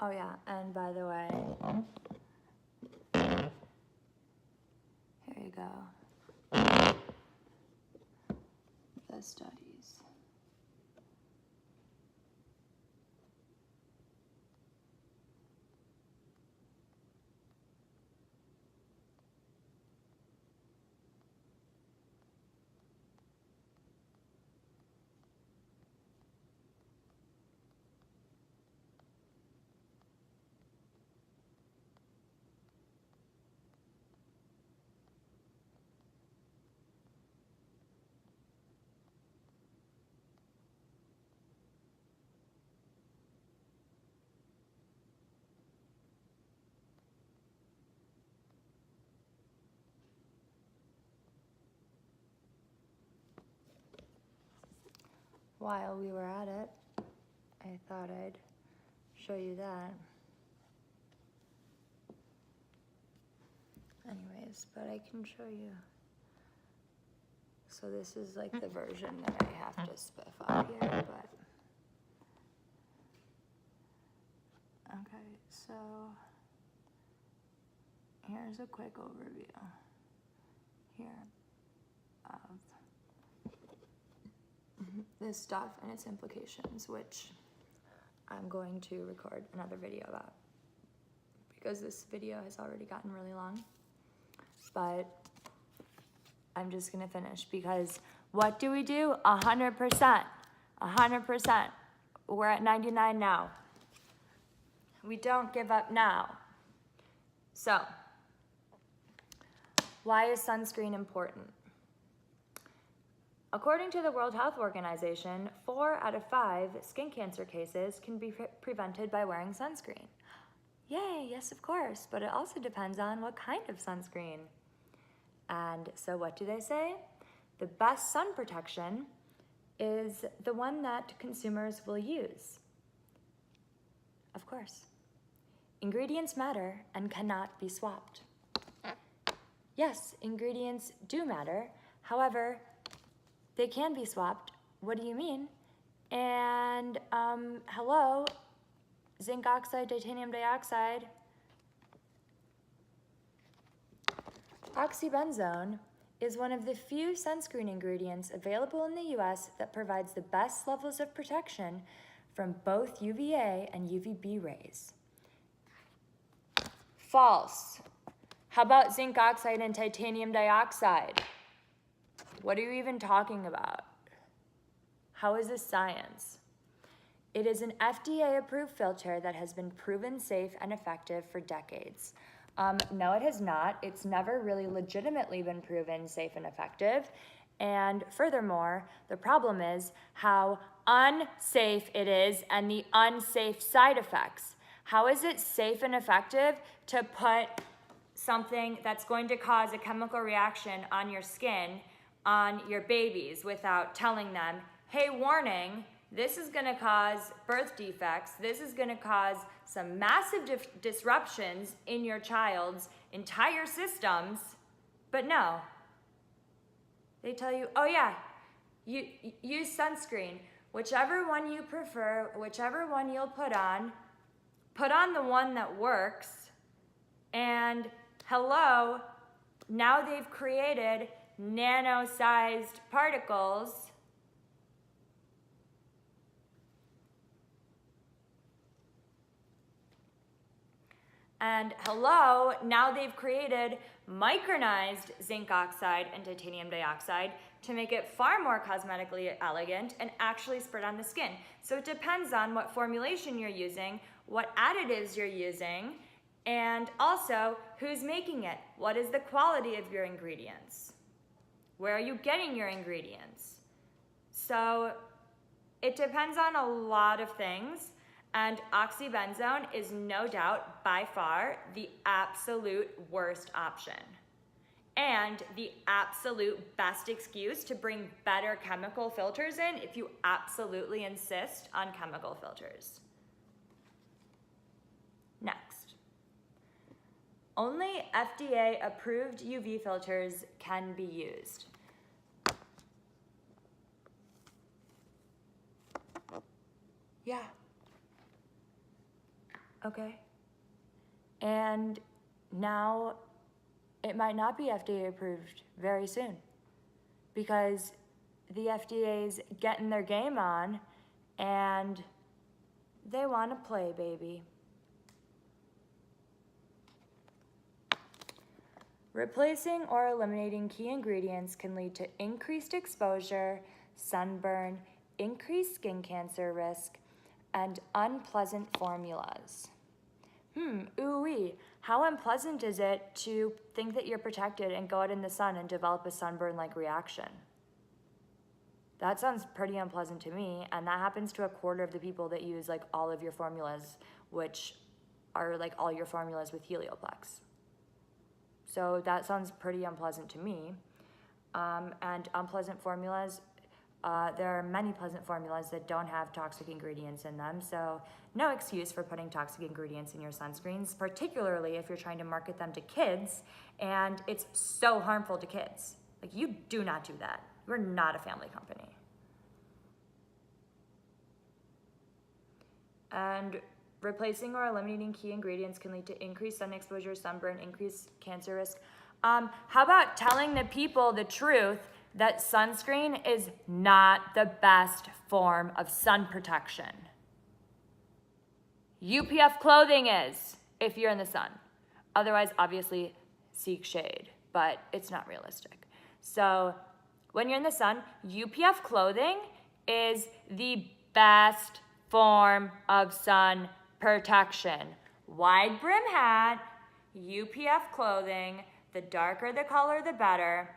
Oh yeah, and by the way, here you go. The studies. While we were at it, I thought I'd show you that. Anyways, but I can show you. So this is like the version that I have to spiff up here, but. Okay, so here's a quick overview here of this stuff and its implications, which I'm going to record another video about because this video has already gotten really long. But I'm just gonna finish because what do we do? 100%. 100%. We're at 99 now. We don't give up now. So, why is sunscreen important? According to the World Health Organization, 4 out of 5 skin cancer cases can be prevented by wearing sunscreen. Yay, yes, of course, but it also depends on what kind of sunscreen. And so what do they say? The best sun protection is the one that consumers will use. Of course. Ingredients matter and cannot be swapped. Yes, ingredients do matter. However, they can be swapped. What do you mean? And hello, zinc oxide, titanium dioxide. Oxybenzone is one of the few sunscreen ingredients available in the US that provides the best levels of protection from both UVA and UVB rays. False. How about zinc oxide and titanium dioxide? What are you even talking about? How is this science? It is an FDA-approved filter that has been proven safe and effective for decades. No, it has not. It's never really legitimately been proven safe and effective. And furthermore, the problem is how unsafe it is and the unsafe side effects. How is it safe and effective to put something that's going to cause a chemical reaction on your skin on your babies without telling them, hey, warning, this is gonna cause birth defects, this is gonna cause some massive disruptions in your child's entire systems, but no. They tell you, oh yeah, you use sunscreen, whichever one you prefer, whichever one you'll put on the one that works, and hello, now they've created nano-sized particles and hello, now they've created micronized zinc oxide and titanium dioxide to make it far more cosmetically elegant and actually spread on the skin. So it depends on what formulation you're using, what additives you're using, and also who's making it. What is the quality of your ingredients? Where are you getting your ingredients? So it depends on a lot of things. And oxybenzone is no doubt by far the absolute worst option and the absolute best excuse to bring better chemical filters in if you absolutely insist on chemical filters. Next. Only FDA-approved UV filters can be used. Yeah. Okay. And now it might not be FDA approved very soon because the FDA's getting their game on and they want to play, baby. Replacing or eliminating key ingredients can lead to increased exposure, sunburn, increased skin cancer risk, and unpleasant formulas. Ooh-wee. How unpleasant is it to think that you're protected and go out in the sun and develop a sunburn-like reaction? That sounds pretty unpleasant to me, and that happens to a quarter of the people that use like all of your formulas, which are like all your formulas with Helioplex. So that sounds pretty unpleasant to me. And unpleasant formulas, there are many pleasant formulas that don't have toxic ingredients in them, so no excuse for putting toxic ingredients in your sunscreens, particularly if you're trying to market them to kids, and it's so harmful to kids. Like, you do not do that. We're not a family company. And replacing or eliminating key ingredients can lead to increased sun exposure, sunburn, increased cancer risk. How about telling the people the truth that sunscreen is not the best form of sun protection? UPF clothing is, if you're in the sun. Otherwise, obviously, seek shade, but it's not realistic. So when you're in the sun, UPF clothing is the best form of sun protection. Wide brim hat, UPF clothing, the darker the color, the better.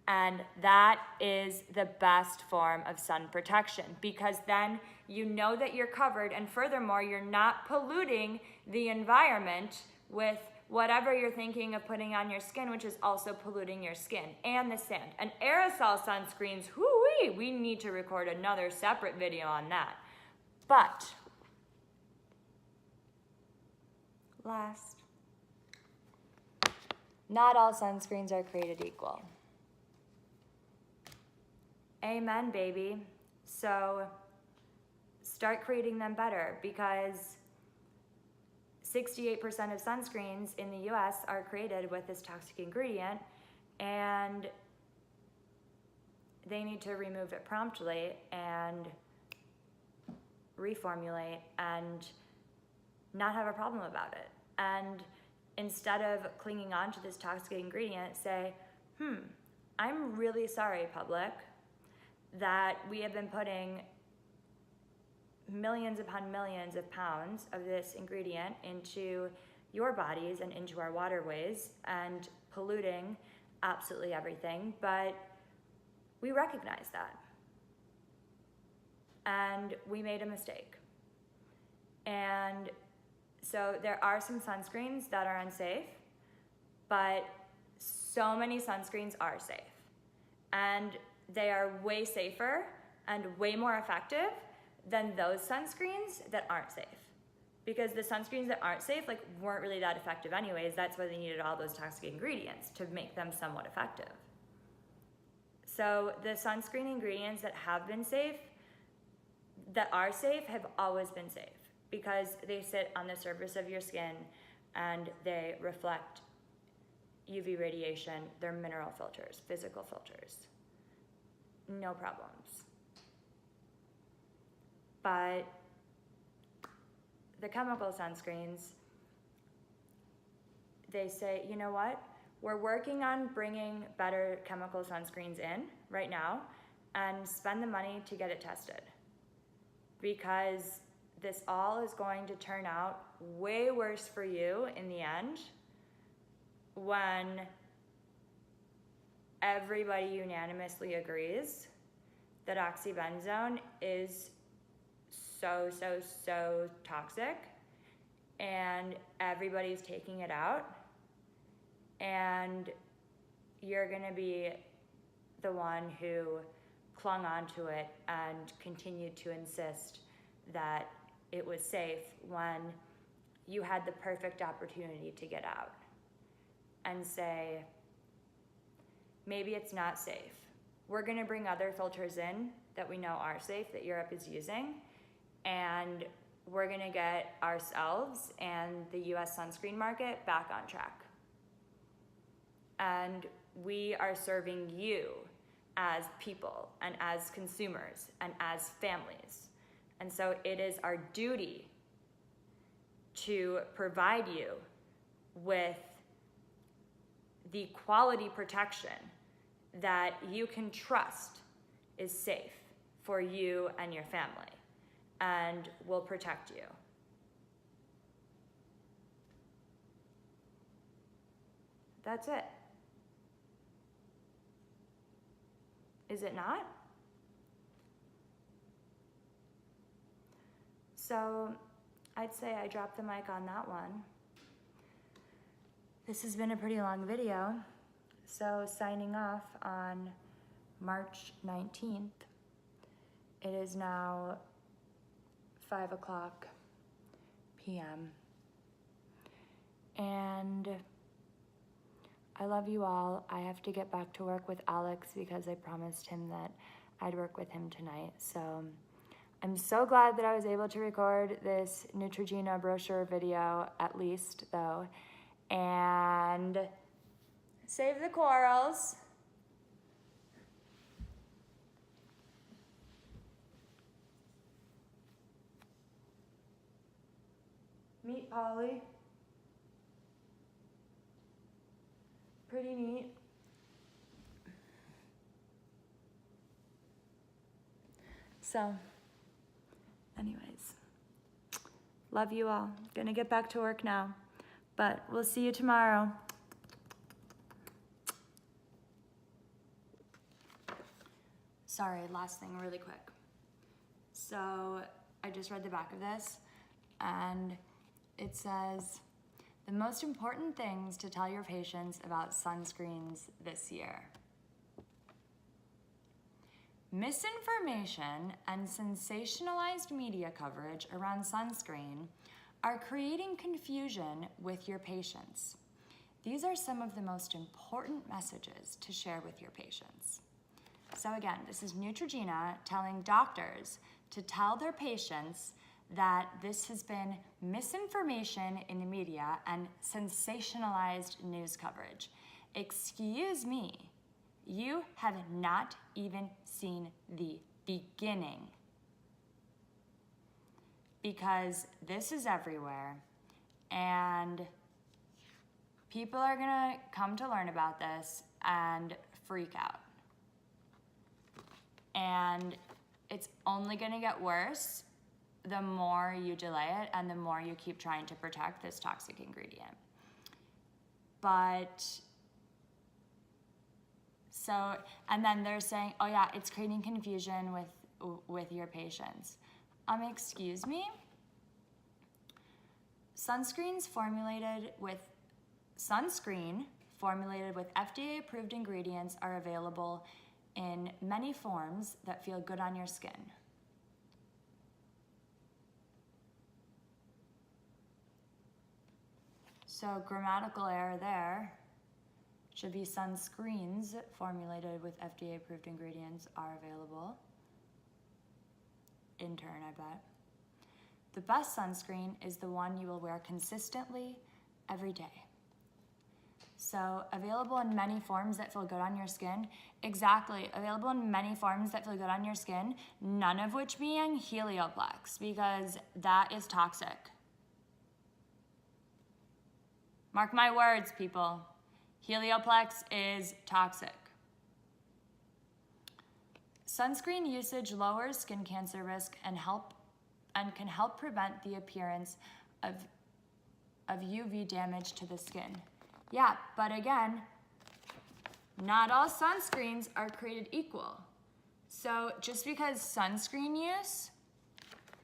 And that is the best form of sun protection because then you know that you're covered, and furthermore, you're not polluting the environment with whatever you're thinking of putting on your skin, which is also polluting your skin and the sand. And aerosol sunscreens, whoo-wee, we need to record another separate video on that. But last, not all sunscreens are created equal. Amen, baby. So start creating them better because 68% of sunscreens in the US are created with this toxic ingredient, and they need to remove it promptly and reformulate and not have a problem about it. And instead of clinging on to this toxic ingredient, say, I'm really sorry, public, that we have been putting millions upon millions of pounds of this ingredient into your bodies and into our waterways and polluting absolutely everything, but we recognize that. And we made a mistake. And so there are some sunscreens that are unsafe, but so many sunscreens are safe. And they are way safer and way more effective than those sunscreens that aren't safe. Because the sunscreens that aren't safe weren't really that effective anyways. That's why they needed all those toxic ingredients to make them somewhat effective. So the sunscreen ingredients that have been safe, that are safe, have always been safe because they sit on the surface of your skin and they reflect UV radiation. They're mineral filters, physical filters. No problems. But the chemical sunscreens, they say, you know what? We're working on bringing better chemical sunscreens in right now and spend the money to get it tested. Because this all is going to turn out way worse for you in the end when everybody unanimously agrees that oxybenzone is so, so, so toxic, and everybody's taking it out, and you're gonna be the one who clung onto it and continued to insist that it was safe when you had the perfect opportunity to get out and say, maybe it's not safe. We're gonna bring other filters in that we know are safe, that Europe is using, and we're gonna get ourselves and the US sunscreen market back on track. And we are serving you as people and as consumers and as families. And so it is our duty to provide you with the quality protection that you can trust is safe for you and your family and will protect you. That's it. Is it not? So I'd say I dropped the mic on that one. This has been a pretty long video. So signing off on March 19th. It is now 5:00 p.m. And I love you all. I have to get back to work with Alex because I promised him that I'd work with him tonight. So I'm so glad that I was able to record this Neutrogena brochure video, at least though. And save the corals. Meet Polly. Pretty neat. So, anyways, love you all. Gonna get back to work now, but we'll see you tomorrow. Sorry, last thing really quick. So I just read the back of this and it says, the most important things to tell your patients about sunscreens this year. Misinformation and sensationalized media coverage around sunscreen are creating confusion with your patients. These are some of the most important messages to share with your patients. So again, this is Neutrogena telling doctors to tell their patients that this has been misinformation in the media and sensationalized news coverage. Excuse me, you have not even seen the beginning, because this is everywhere and people are gonna come to learn about this and freak out. And it's only gonna get worse the more you delay it and the more you keep trying to protect this toxic ingredient. But, so, and then they're saying, oh yeah, it's creating confusion with your patients. Excuse me? Sunscreen formulated with FDA-approved ingredients are available in many forms that feel good on your skin. So grammatical error there. Should be sunscreens formulated with FDA-approved ingredients are available. Intern, I bet. The best sunscreen is the one you will wear consistently every day. So available in many forms that feel good on your skin. Exactly, available in many forms that feel good on your skin, none of which being Helioplex, because that is toxic. Mark my words, people. Helioplex is toxic. Sunscreen usage lowers skin cancer risk and can help prevent the appearance of UV damage to the skin. Yeah, but again, not all sunscreens are created equal. So just because sunscreen use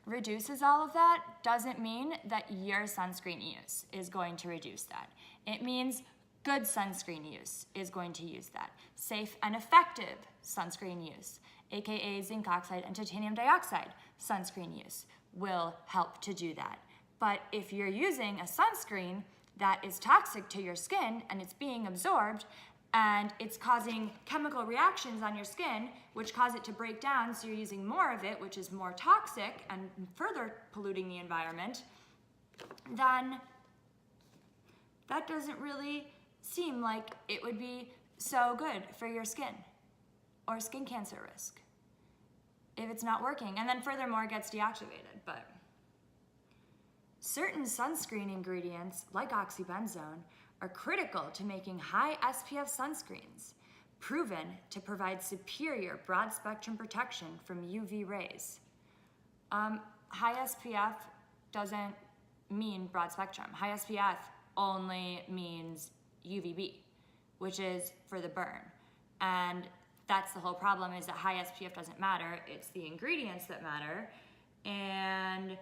reduces all of that doesn't mean that your sunscreen use is going to reduce that. It means good sunscreen use is going to use that. Safe and effective sunscreen use, aka zinc oxide and titanium dioxide sunscreen use, will help to do that. But if you're using a sunscreen that is toxic to your skin and it's being absorbed and it's causing chemical reactions on your skin, which cause it to break down, so you're using more of it, which is more toxic and further polluting the environment, then that doesn't really seem like it would be so good for your skin or skin cancer risk if it's not working. And then furthermore, it gets deactivated. But certain sunscreen ingredients, like oxybenzone, are critical to making high SPF sunscreens, proven to provide superior broad spectrum protection from UV rays. High SPF doesn't mean broad spectrum. High SPF only means UVB, which is for the burn. And that's the whole problem, is that high SPF doesn't matter. It's the ingredients that matter. And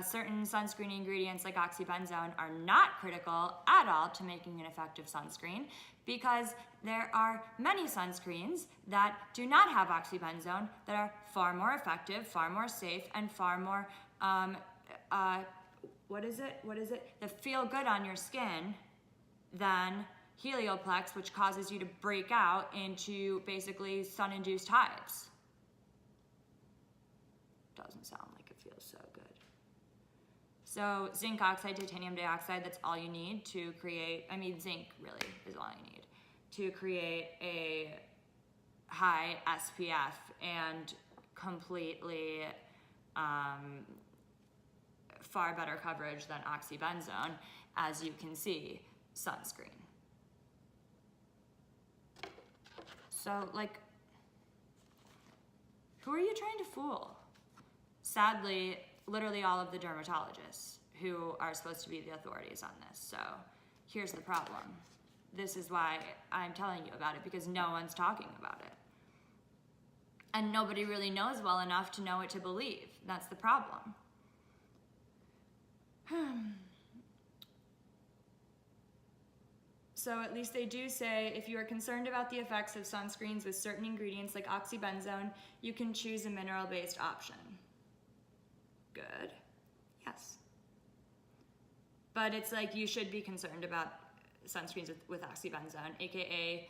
certain sunscreen ingredients like oxybenzone are not critical at all to making an effective sunscreen, because there are many sunscreens that do not have oxybenzone that are far more effective, far more safe, and far more, that feel good on your skin than Helioplex, which causes you to break out into basically sun-induced hives. Doesn't sound like it feels so good. So zinc oxide, titanium dioxide, that's all you need to create, zinc really is all you need to create a high SPF and completely far better coverage than oxybenzone, as you can see, sunscreen. So, who are you trying to fool? Sadly, literally all of the dermatologists who are supposed to be the authorities on this. So here's the problem. This is why I'm telling you about it, because no one's talking about it. And nobody really knows well enough to know what to believe. That's the problem. So at least they do say, if you are concerned about the effects of sunscreens with certain ingredients like oxybenzone, you can choose a mineral-based option. Good. Yes. But it's like you should be concerned about sunscreens with oxybenzone, aka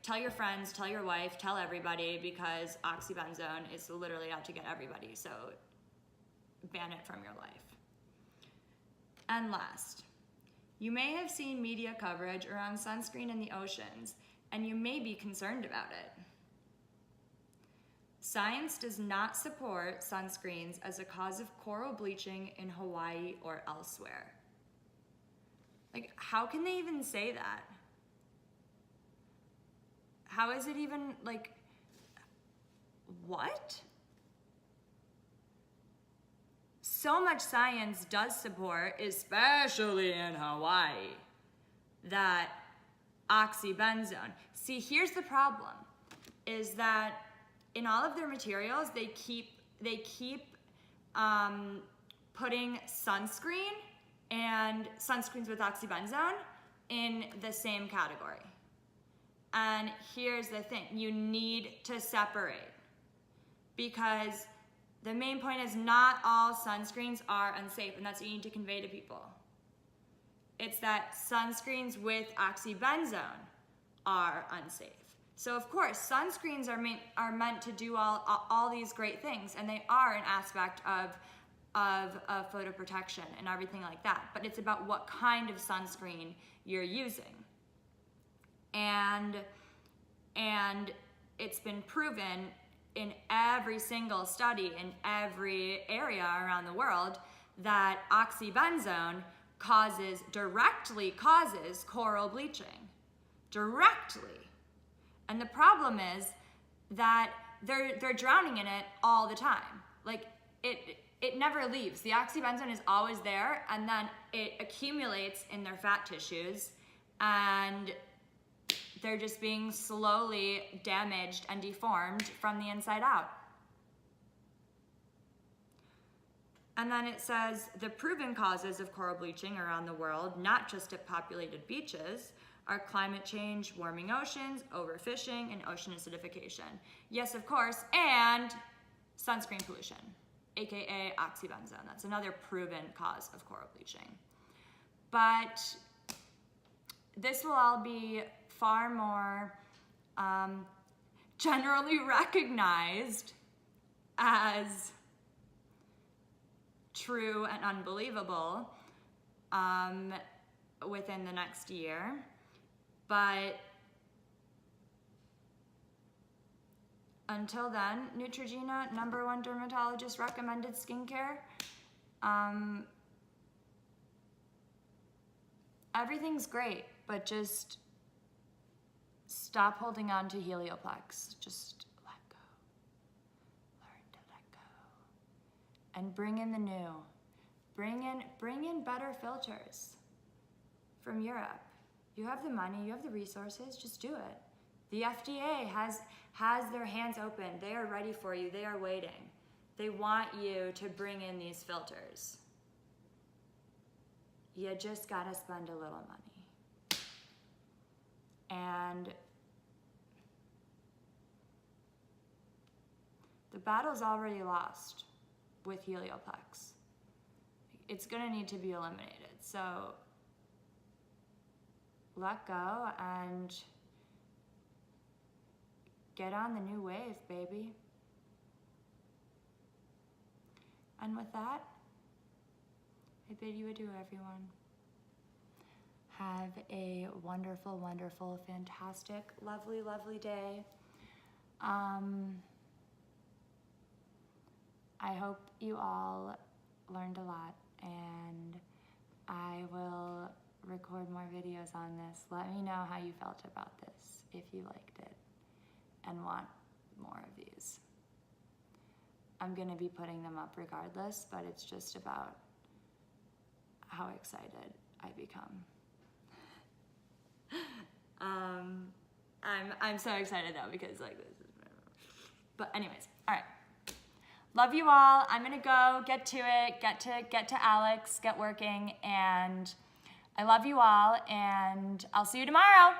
tell your friends, tell your wife, tell everybody, because oxybenzone is literally out to get everybody, so ban it from your life. And last, you may have seen media coverage around sunscreen in the oceans, and you may be concerned about it. Science does not support sunscreens as a cause of coral bleaching in Hawaii or elsewhere. How can they even say that? How is it even, what? So much science does support, especially in Hawaii, that oxybenzone. See, here's the problem, is that in all of their materials, they keep putting sunscreen and sunscreens with oxybenzone in the same category. And here's the thing, you need to separate, because the main point is not all sunscreens are unsafe, and that's what you need to convey to people. It's that sunscreens with oxybenzone are unsafe. So of course, sunscreens are meant to do all these great things, and they are an aspect of photo protection and everything like that. But it's about what kind of sunscreen you're using. And it's been proven in every single study in every area around the world that oxybenzone directly causes coral bleaching. Directly. And the problem is that they're drowning in it all the time. It never leaves. The oxybenzone is always there, and then it accumulates in their fat tissues, and they're just being slowly damaged and deformed from the inside out. And then it says the proven causes of coral bleaching around the world, not just at populated beaches, are climate change, warming oceans, overfishing, and ocean acidification. Yes, of course, and sunscreen pollution, aka oxybenzone. That's another proven cause of coral bleaching. But this will all be far more generally recognized as true and unbelievable within the next year. But until then, Neutrogena, #1 dermatologist recommended skincare. Everything's great, but just stop holding on to Helioplex. Just let go. Learn to let go. And bring in the new. Bring in better filters from Europe. You have the money, you have the resources, just do it. The FDA has their hands open. They are ready for you. They are waiting. They want you to bring in these filters. You just gotta spend a little money. And the battle's already lost with Helioplex. It's gonna need to be eliminated. So let go and get on the new wave, baby. And with that, I bid you adieu, everyone. Have a wonderful, wonderful, fantastic, lovely, lovely day. I hope you all learned a lot, and I will record more videos on this. Let me know how you felt about this, if you liked it and want more of these. I'm gonna be putting them up regardless, but it's just about how excited I become. I'm so excited though, because like this is, but anyways, all right. Love you all. I'm gonna go get to it, get to Alex, get working, and I love you all, and I'll see you tomorrow.